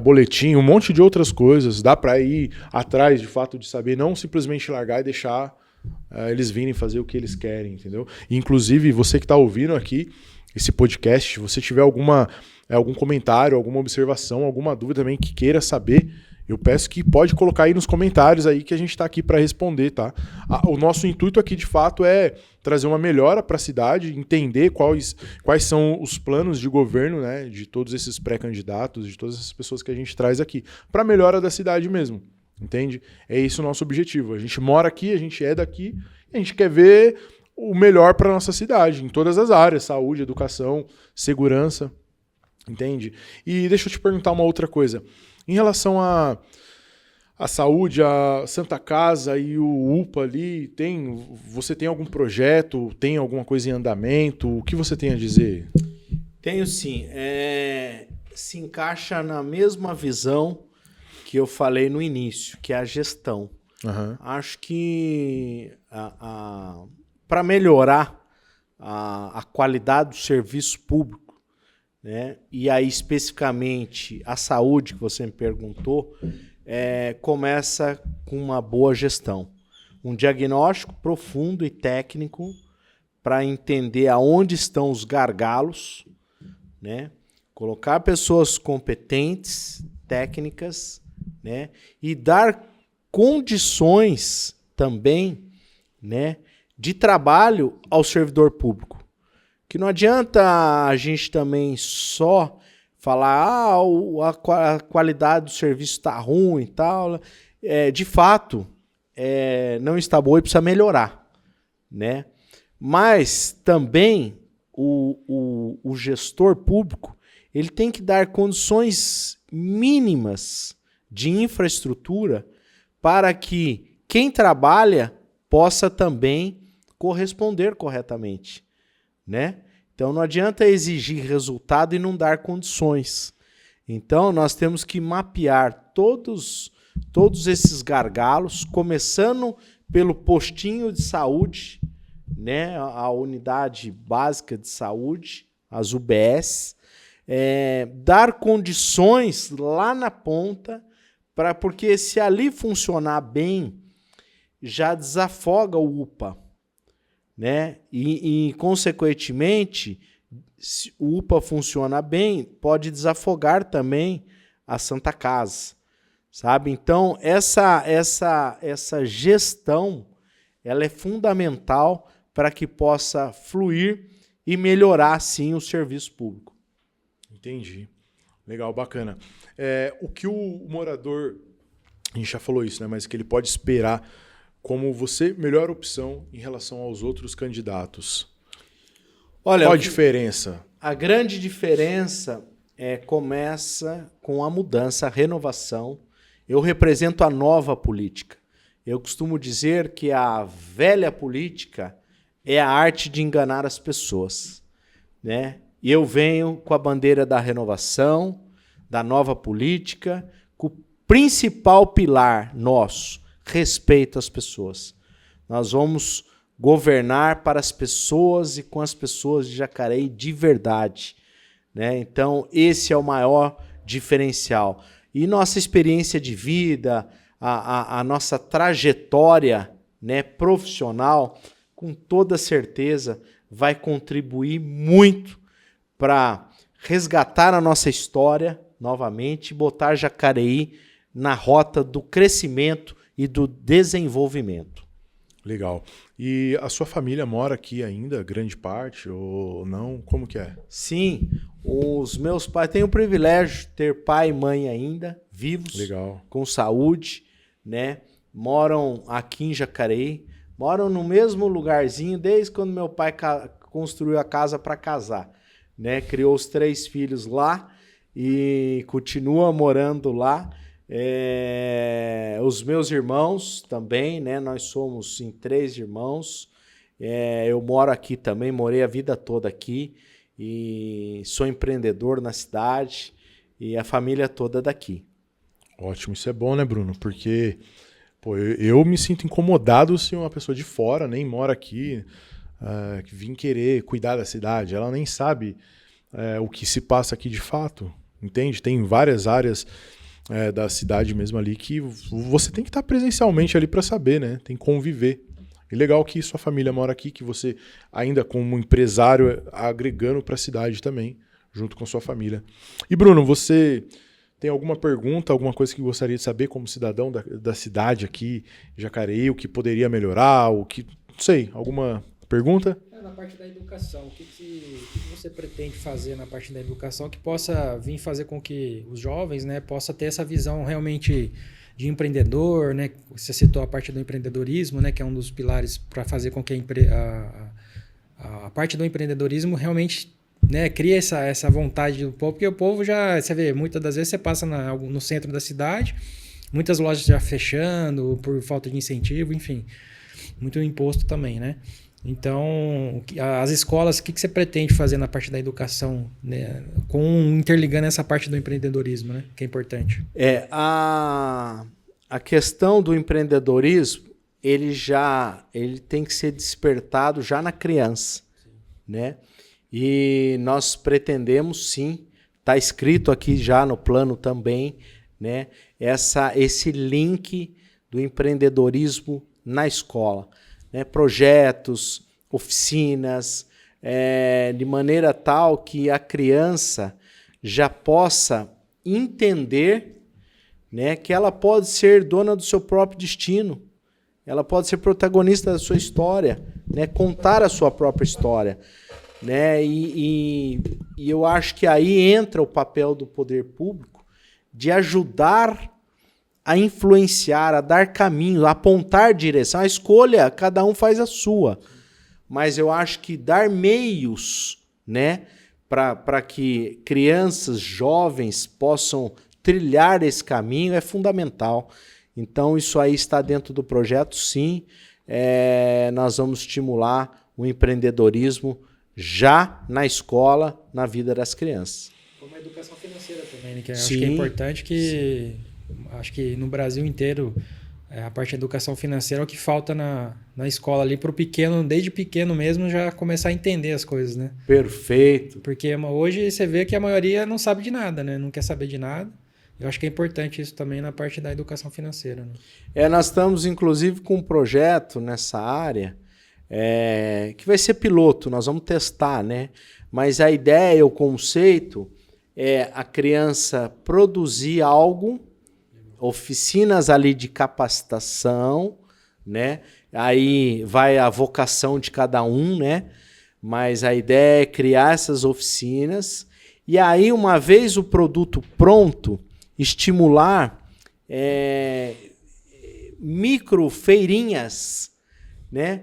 boletim, um monte de outras coisas, dá para ir atrás de fato de saber, não simplesmente largar e deixar eles virem fazer o que eles querem, entendeu? E, inclusive, você que está ouvindo aqui esse podcast, se você tiver algum comentário, alguma observação, alguma dúvida também que queira saber, eu peço que pode colocar aí nos comentários aí que a gente está aqui para responder, tá? O nosso intuito aqui, de fato, é trazer uma melhora para a cidade, entender quais são os planos de governo, né, de todos esses pré-candidatos, de todas essas pessoas que a gente traz aqui, para a melhora da cidade mesmo. Entende? É esse o nosso objetivo. A gente mora aqui, a gente é daqui, e a gente quer ver o melhor para a nossa cidade, em todas as áreas, saúde, educação, segurança, entende? E deixa eu te perguntar uma outra coisa. Em relação à saúde, a Santa Casa e o UPA ali, você tem algum projeto, tem alguma coisa em andamento? O que você tem a dizer? Tenho sim. Se encaixa na mesma visão que eu falei no início, que é a gestão. Uhum. Acho que para melhorar a qualidade do serviço público, né, e aí especificamente a saúde, que você me perguntou, começa com uma boa gestão. Um diagnóstico profundo e técnico para entender aonde estão os gargalos, né, colocar pessoas competentes, técnicas, né, e dar condições também, né, de trabalho ao servidor público. Que não adianta a gente também só falar a qualidade do serviço está ruim e tal. De fato, não está boa e precisa melhorar, né? Mas também o gestor público ele tem que dar condições mínimas de infraestrutura para que quem trabalha possa também corresponder corretamente, né? Então não adianta exigir resultado e não dar condições. Então nós temos que mapear todos esses gargalos, começando pelo postinho de saúde, né? A unidade básica de saúde, as UBS, dar condições lá na ponta, porque se ali funcionar bem, já desafoga o UPA, né? E consequentemente, Se o UPA funciona bem, pode desafogar também a Santa Casa, sabe? Então, essa gestão, ela é fundamental para que possa fluir e melhorar, sim, o serviço público. Entendi. Legal, bacana. O que o morador, a gente já falou isso, né? Mas que ele pode esperar como você melhor opção em relação aos outros candidatos. Olha, qual a diferença? A grande diferença começa com a mudança, a renovação. Eu represento a nova política. Eu costumo dizer que a velha política é a arte de enganar as pessoas, né? E eu venho com a bandeira da renovação, da nova política, com o principal pilar nosso, respeito às pessoas. Nós vamos governar para as pessoas e com as pessoas de Jacareí de verdade, né? Então, esse é o maior diferencial. E nossa experiência de vida, a nossa trajetória, né, profissional, com toda certeza, vai contribuir muito para resgatar a nossa história novamente e botar Jacareí na rota do crescimento e do desenvolvimento. Legal. E a sua família mora aqui ainda, grande parte, ou não? Como que é? Sim, os meus pais têm o privilégio de ter pai e mãe ainda vivos, legal, com saúde, né? Moram aqui em Jacareí, moram no mesmo lugarzinho desde quando meu pai construiu a casa para casar, né? Criou os 3 filhos lá e continua morando lá. Os meus irmãos também, né? Nós somos em 3 irmãos. Eu moro aqui também, morei a vida toda aqui e sou empreendedor na cidade e a família toda daqui. Ótimo, isso é bom, né, Bruno? Porque pô, eu me sinto incomodado se uma pessoa de fora nem mora aqui, que vem querer cuidar da cidade. Ela nem sabe o que se passa aqui de fato, entende? Tem várias áreas da cidade mesmo ali que você tem que estar presencialmente ali para saber, né? Tem que conviver. E legal que sua família mora aqui, que você ainda como empresário agregando para a cidade também, junto com sua família. E Bruno, você tem alguma pergunta, alguma coisa que gostaria de saber como cidadão da cidade aqui, Jacareí, o que poderia melhorar, o que, não sei, alguma pergunta? Na parte da educação, o que você pretende fazer na parte da educação que possa vir fazer com que os jovens, né, possa ter essa visão realmente de empreendedor, né? Você citou a parte do empreendedorismo, né, que é um dos pilares para fazer com que a parte do empreendedorismo realmente, né, cria essa vontade do povo, porque o povo já, você vê, muitas das vezes você passa no centro da cidade, muitas lojas já fechando por falta de incentivo, enfim, muito imposto também, né? Então, as escolas, o que você pretende fazer na parte da educação, né, interligando essa parte do empreendedorismo, né, que é importante? A questão do empreendedorismo, ele tem que ser despertado já na criança, né? E nós pretendemos, sim, está escrito aqui já no plano também, né, esse link do empreendedorismo na escola. Né, projetos, oficinas, de maneira tal que a criança já possa entender, né, que ela pode ser dona do seu próprio destino, ela pode ser protagonista da sua história, né, contar a sua própria história. Né, e eu acho que aí entra o papel do poder público de ajudar a influenciar, a dar caminho, a apontar direção. A escolha, cada um faz a sua. Mas eu acho que dar meios, né, para que crianças, jovens possam trilhar esse caminho é fundamental. Então, isso aí está dentro do projeto, sim. Nós vamos estimular o empreendedorismo já na escola, na vida das crianças. Como a educação financeira também, né? Que acho que é importante que... Acho que no Brasil inteiro, a parte da educação financeira é o que falta na escola ali para o pequeno, desde pequeno mesmo, já começar a entender as coisas, né? Perfeito. Porque hoje você vê que a maioria não sabe de nada, né? Não quer saber de nada. Eu acho que é importante isso também na parte da educação financeira, né? Nós estamos, inclusive, com um projeto nessa área que vai ser piloto, nós vamos testar, né? Mas a ideia, o conceito é a criança produzir algo, oficinas ali de capacitação, né? Aí vai a vocação de cada um, né? Mas a ideia é criar essas oficinas e aí, uma vez o produto pronto, estimular microfeirinhas, né?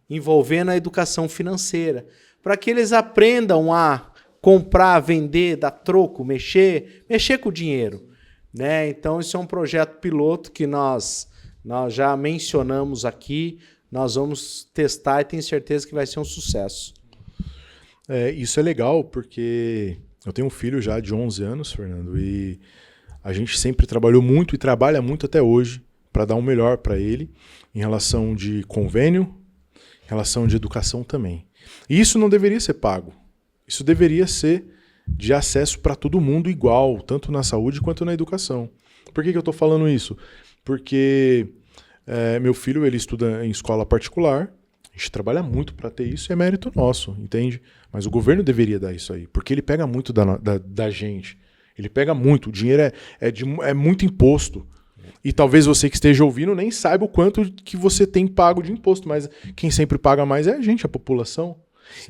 Envolvendo a educação financeira, para que eles aprendam a comprar, vender, dar troco, mexer com o dinheiro, né? Então, isso é um projeto piloto que nós já mencionamos aqui, nós vamos testar e tenho certeza que vai ser um sucesso. Isso é legal, porque eu tenho um filho já de 11 anos, Fernando, e a gente sempre trabalhou muito e trabalha muito até hoje para dar o melhor para ele em relação de convênio, em relação de educação também. E isso não deveria ser pago. Isso deveria ser de acesso para todo mundo igual, tanto na saúde quanto na educação. Por que eu estou falando isso? Porque meu filho ele estuda em escola particular, a gente trabalha muito para ter isso, é mérito nosso, entende? Mas o governo deveria dar isso aí, porque ele pega muito da gente. Ele pega muito, o dinheiro é muito imposto. E talvez você que esteja ouvindo nem saiba o quanto que você tem pago de imposto, mas quem sempre paga mais é a gente, a população.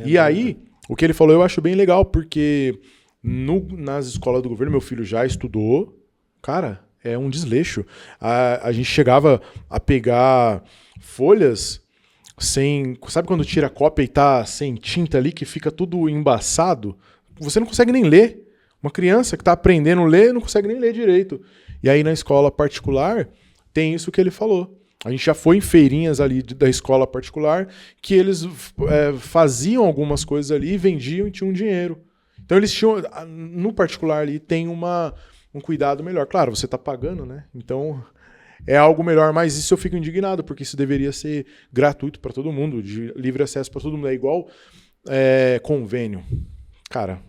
E aí, o que ele falou eu acho bem legal, porque nas escolas do governo, meu filho já estudou, cara, é um desleixo. A gente chegava a pegar folhas sem... Sabe quando tira a cópia e tá sem tinta ali, que fica tudo embaçado? Você não consegue nem ler. Uma criança que tá aprendendo a ler não consegue nem ler direito. E aí na escola particular tem isso que ele falou. A gente já foi em feirinhas ali da escola particular que eles faziam algumas coisas ali, vendiam e tinham dinheiro. Então eles tinham, no particular ali, tem um cuidado melhor. Claro, você está pagando, né? Então é algo melhor, mas isso eu fico indignado, porque isso deveria ser gratuito para todo mundo, de livre acesso para todo mundo. É igual convênio. Cara,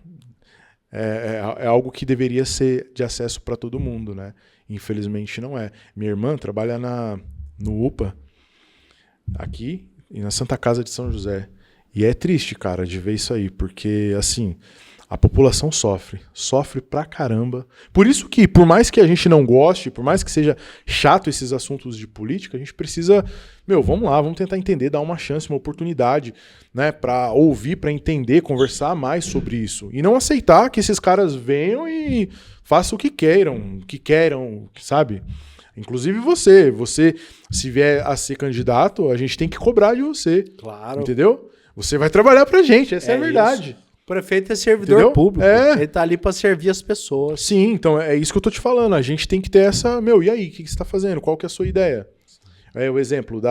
é algo que deveria ser de acesso para todo mundo, né? Infelizmente não é. Minha irmã trabalha no UPA, aqui, e na Santa Casa de São José. E é triste, cara, de ver isso aí, porque, assim, a população sofre pra caramba. Por isso que, por mais que a gente não goste, por mais que seja chato esses assuntos de política, a gente precisa, vamos lá, vamos tentar entender, dar uma chance, uma oportunidade, né, pra ouvir, pra entender, conversar mais sobre isso. E não aceitar que esses caras venham e façam o que queiram, sabe? Inclusive você, se vier a ser candidato, a gente tem que cobrar de você. Claro. Entendeu? Você vai trabalhar pra gente, essa é a verdade. Isso. O prefeito é servidor Entendeu? público. Ele tá ali pra servir as pessoas. Sim, então é isso que eu tô te falando. A gente tem que ter essa... e aí? O que você tá fazendo? Qual que é a sua ideia? O exemplo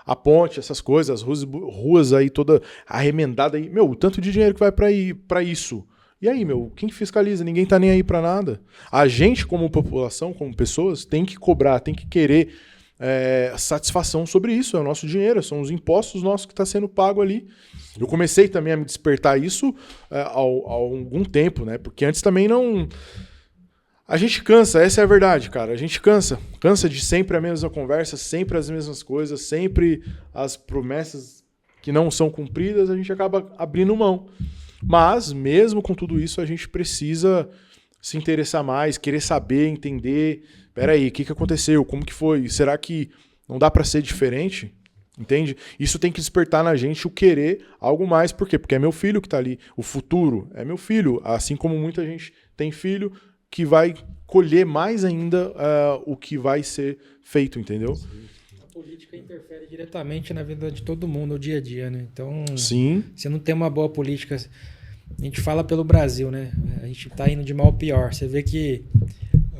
a ponte, essas coisas, as ruas aí toda arremendada aí. O tanto de dinheiro que vai pra isso. E aí, quem fiscaliza? Ninguém tá nem aí pra nada. A gente, como população, como pessoas, tem que cobrar, tem que querer satisfação sobre isso. É o nosso dinheiro, são os impostos nossos que está sendo pago ali. Eu comecei também a me despertar isso há algum tempo, né? Porque antes também não... A gente cansa, essa é a verdade, cara. A gente cansa. Cansa de sempre a mesma conversa, sempre as mesmas coisas, sempre as promessas que não são cumpridas, a gente acaba abrindo mão. Mas, mesmo com tudo isso, a gente precisa se interessar mais, querer saber, entender. Peraí, o que aconteceu? Como que foi? Será que não dá para ser diferente? Entende? Isso tem que despertar na gente o querer algo mais. Por quê? Porque é meu filho que tá ali. O futuro é meu filho. Assim como muita gente tem filho que vai colher mais ainda o que vai ser feito, entendeu? A política interfere diretamente na vida de todo mundo, no dia a dia, né? Então, sim, se não tem uma boa política... A gente fala pelo Brasil, né? A gente tá indo de mal a pior. Você vê que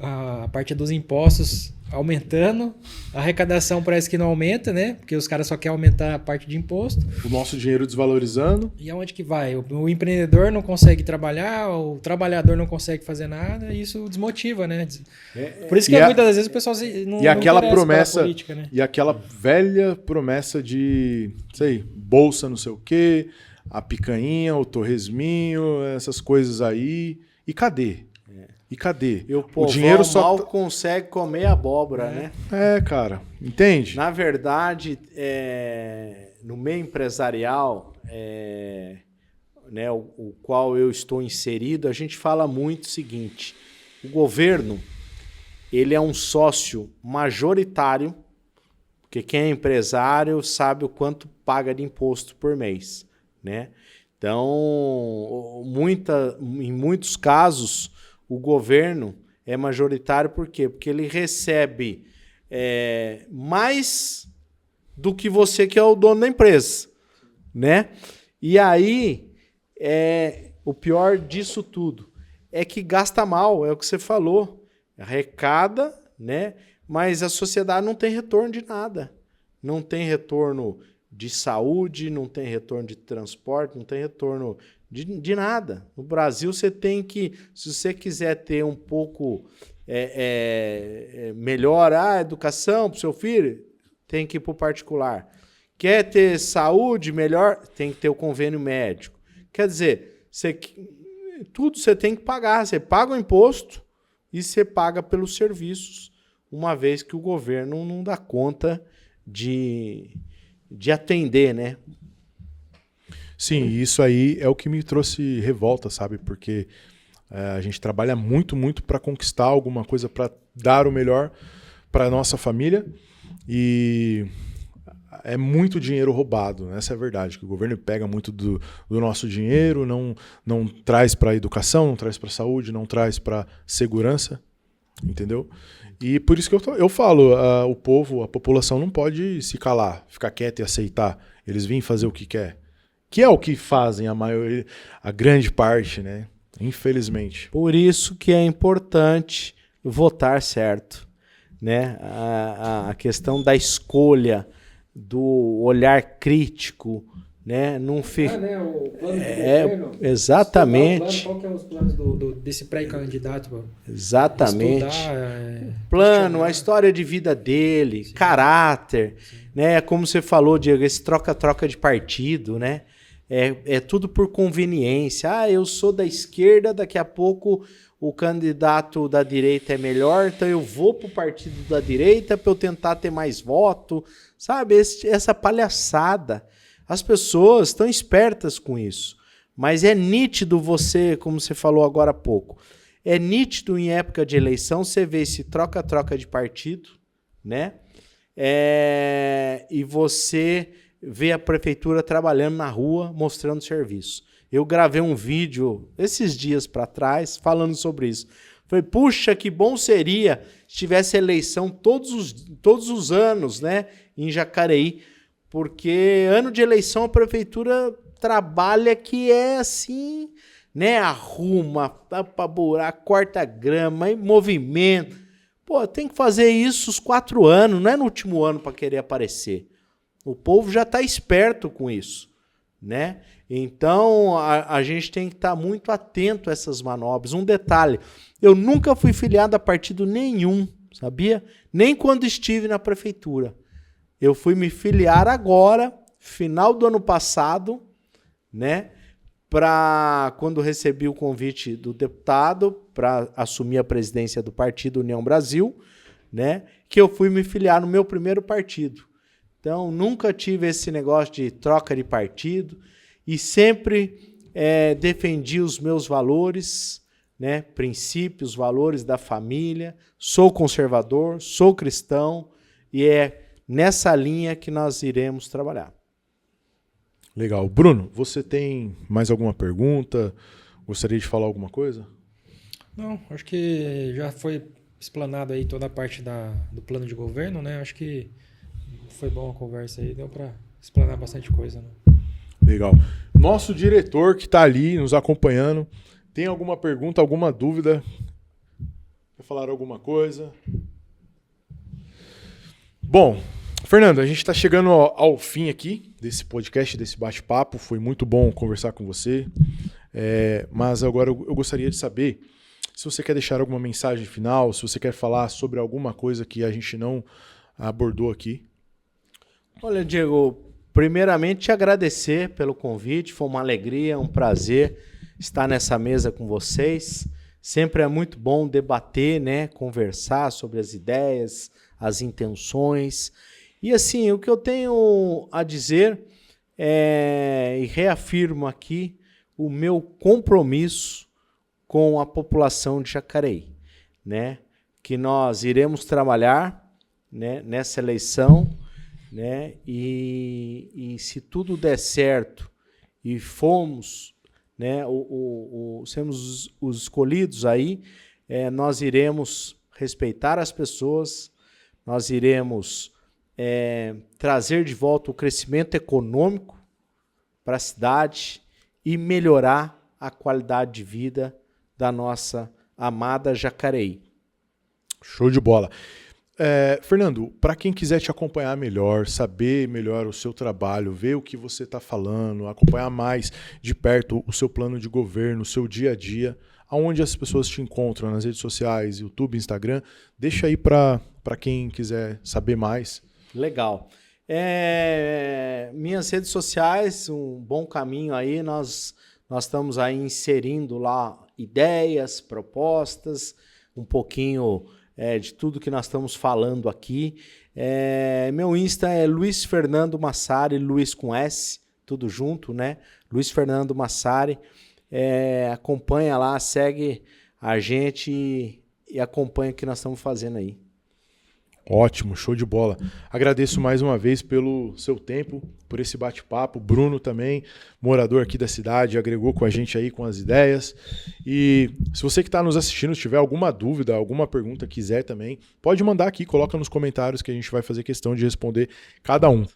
a parte dos impostos aumentando, a arrecadação parece que não aumenta, né? Porque os caras só querem aumentar a parte de imposto. O nosso dinheiro desvalorizando. E aonde que vai? O empreendedor não consegue trabalhar, o trabalhador não consegue fazer nada, e isso desmotiva, né? Por isso que muitas vezes o pessoal não aquela não promessa política, né? E aquela velha promessa de, bolsa não sei o quê, a picanha, o torresminho, essas coisas aí. E cadê? E cadê? E o dinheiro só mal consegue comer abóbora, né? Cara, entende? Na verdade, no meio empresarial, né, o qual eu estou inserido, a gente fala muito o seguinte: o governo, ele é um sócio majoritário, porque quem é empresário sabe o quanto paga de imposto por mês, né? Então, em muitos casos, o governo é majoritário, por quê? Porque ele recebe mais do que você, que é o dono da empresa, né? E aí, o pior disso tudo é que gasta mal, é o que você falou. Arrecada, né? Mas a sociedade não tem retorno de nada. Não tem retorno de saúde, não tem retorno de transporte, não tem retorno de nada. No Brasil, você tem que, se você quiser ter um pouco melhor a educação para o seu filho, tem que ir para o particular. Quer ter saúde melhor, tem que ter o convênio médico. Quer dizer, tudo você tem que pagar. Você paga o imposto e você paga pelos serviços, uma vez que o governo não dá conta de atender, né? Sim, isso aí é o que me trouxe revolta, sabe? Porque a gente trabalha muito, muito para conquistar alguma coisa, para dar o melhor para nossa família, e é muito dinheiro roubado, essa é a verdade, que o governo pega muito do nosso dinheiro, não traz para a educação, não traz para a saúde, não traz para segurança, entendeu? E por isso que eu falo, o povo, a população não pode se calar, ficar quieta e aceitar. Eles vêm fazer o que quer, que é o que fazem a grande parte, né? Infelizmente. Por isso que é importante votar certo, né? A questão da escolha, do olhar crítico, né? Não fica. Né? O plano de governo, exatamente. Qual que é os planos desse pré-candidato? Exatamente. Estudar, plano, a história de vida dele, sim, caráter, sim, né? Como você falou, Diego, esse troca-troca de partido, né? É tudo por conveniência. Eu sou da esquerda, daqui a pouco o candidato da direita é melhor, então eu vou pro partido da direita para eu tentar ter mais voto, sabe? Essa palhaçada. As pessoas estão espertas com isso, mas é nítido você, como você falou agora há pouco, é nítido em época de eleição você vê esse troca-troca de partido, né? E você vê a prefeitura trabalhando na rua, mostrando serviço. Eu gravei um vídeo esses dias para trás falando sobre isso. Falei, puxa, que bom seria se tivesse eleição todos os anos, né, em Jacareí, porque ano de eleição a prefeitura trabalha que é assim, né, arruma, tapa buraco, corta grama, em movimento. Pô, tem que fazer isso os 4 anos, não é no último ano para querer aparecer. O povo já está esperto com isso, né? Então, a gente tem que estar muito atento a essas manobras. Um detalhe, eu nunca fui filiado a partido nenhum, sabia? Nem quando estive na prefeitura. Eu fui me filiar agora, final do ano passado, né? Quando recebi o convite do deputado para assumir a presidência do partido União Brasil, né? Que eu fui me filiar no meu primeiro partido. Então, nunca tive esse negócio de troca de partido e sempre defendi os meus valores, né, princípios, valores da família. Sou conservador, sou cristão e é nessa linha que nós iremos trabalhar. Legal. Bruno, você tem mais alguma pergunta? Gostaria de falar alguma coisa? Não, acho que já foi explanado aí toda a parte do plano de governo, né? Acho que foi bom a conversa aí, deu para explanar bastante coisa, né? Legal. Nosso diretor que está ali nos acompanhando, tem alguma pergunta, alguma dúvida? Quer falar alguma coisa? Bom, Fernando, a gente está chegando ao fim aqui desse podcast, desse bate-papo. Foi muito bom conversar com você. Mas agora eu gostaria de saber se você quer deixar alguma mensagem final, se você quer falar sobre alguma coisa que a gente não abordou aqui. Olha, Diego, primeiramente te agradecer pelo convite, foi uma alegria, um prazer estar nessa mesa com vocês. Sempre é muito bom debater, né, conversar sobre as ideias, as intenções. E assim, o que eu tenho a dizer e reafirmo aqui o meu compromisso com a população de Jacareí, né? Que nós iremos trabalhar, né, nessa eleição, né? E se tudo der certo e formos, né, sermos os escolhidos aí, nós iremos respeitar as pessoas, nós iremos trazer de volta o crescimento econômico para a cidade e melhorar a qualidade de vida da nossa amada Jacareí. Show de bola. Fernando, para quem quiser te acompanhar melhor, saber melhor o seu trabalho, ver o que você está falando, acompanhar mais de perto o seu plano de governo, o seu dia a dia, aonde as pessoas te encontram nas redes sociais, YouTube, Instagram, deixa aí para quem quiser saber mais. Legal. Minhas redes sociais, um bom caminho aí, nós estamos aí inserindo lá ideias, propostas, um pouquinho de tudo que nós estamos falando aqui. Meu Insta é Luiz Fernando Massari, Luiz com S, tudo junto, né? Luiz Fernando Massari. Acompanha lá, segue a gente e acompanha o que nós estamos fazendo aí. Ótimo, show de bola. Agradeço mais uma vez pelo seu tempo, por esse bate-papo. Bruno também, morador aqui da cidade, agregou com a gente aí com as ideias. E se você que está nos assistindo tiver alguma dúvida, alguma pergunta, quiser também, pode mandar aqui, coloca nos comentários que a gente vai fazer questão de responder cada um.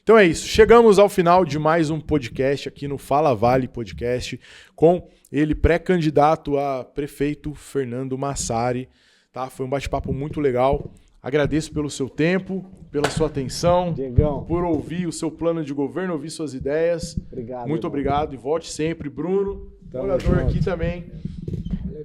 Então é isso, chegamos ao final de mais um podcast aqui no Fala Vale Podcast, com ele pré-candidato a prefeito, Fernando Massari. Tá? Foi um bate-papo muito legal. Agradeço pelo seu tempo, pela sua atenção, Diegão, por ouvir o seu plano de governo, ouvir suas ideias. Obrigado. Muito obrigado e volte sempre. Bruno, Tamo morador junto. aqui também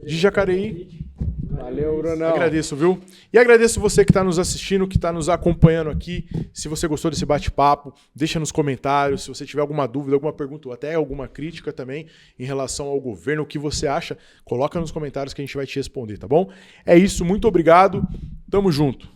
de Jacareí. Valeu, Brunão. Agradeço, viu? E agradeço você que está nos assistindo, que está nos acompanhando aqui. Se você gostou desse bate-papo, deixa nos comentários. Se você tiver alguma dúvida, alguma pergunta ou até alguma crítica também em relação ao governo, o que você acha, coloca nos comentários que a gente vai te responder, tá bom? É isso, muito obrigado. Tamo junto.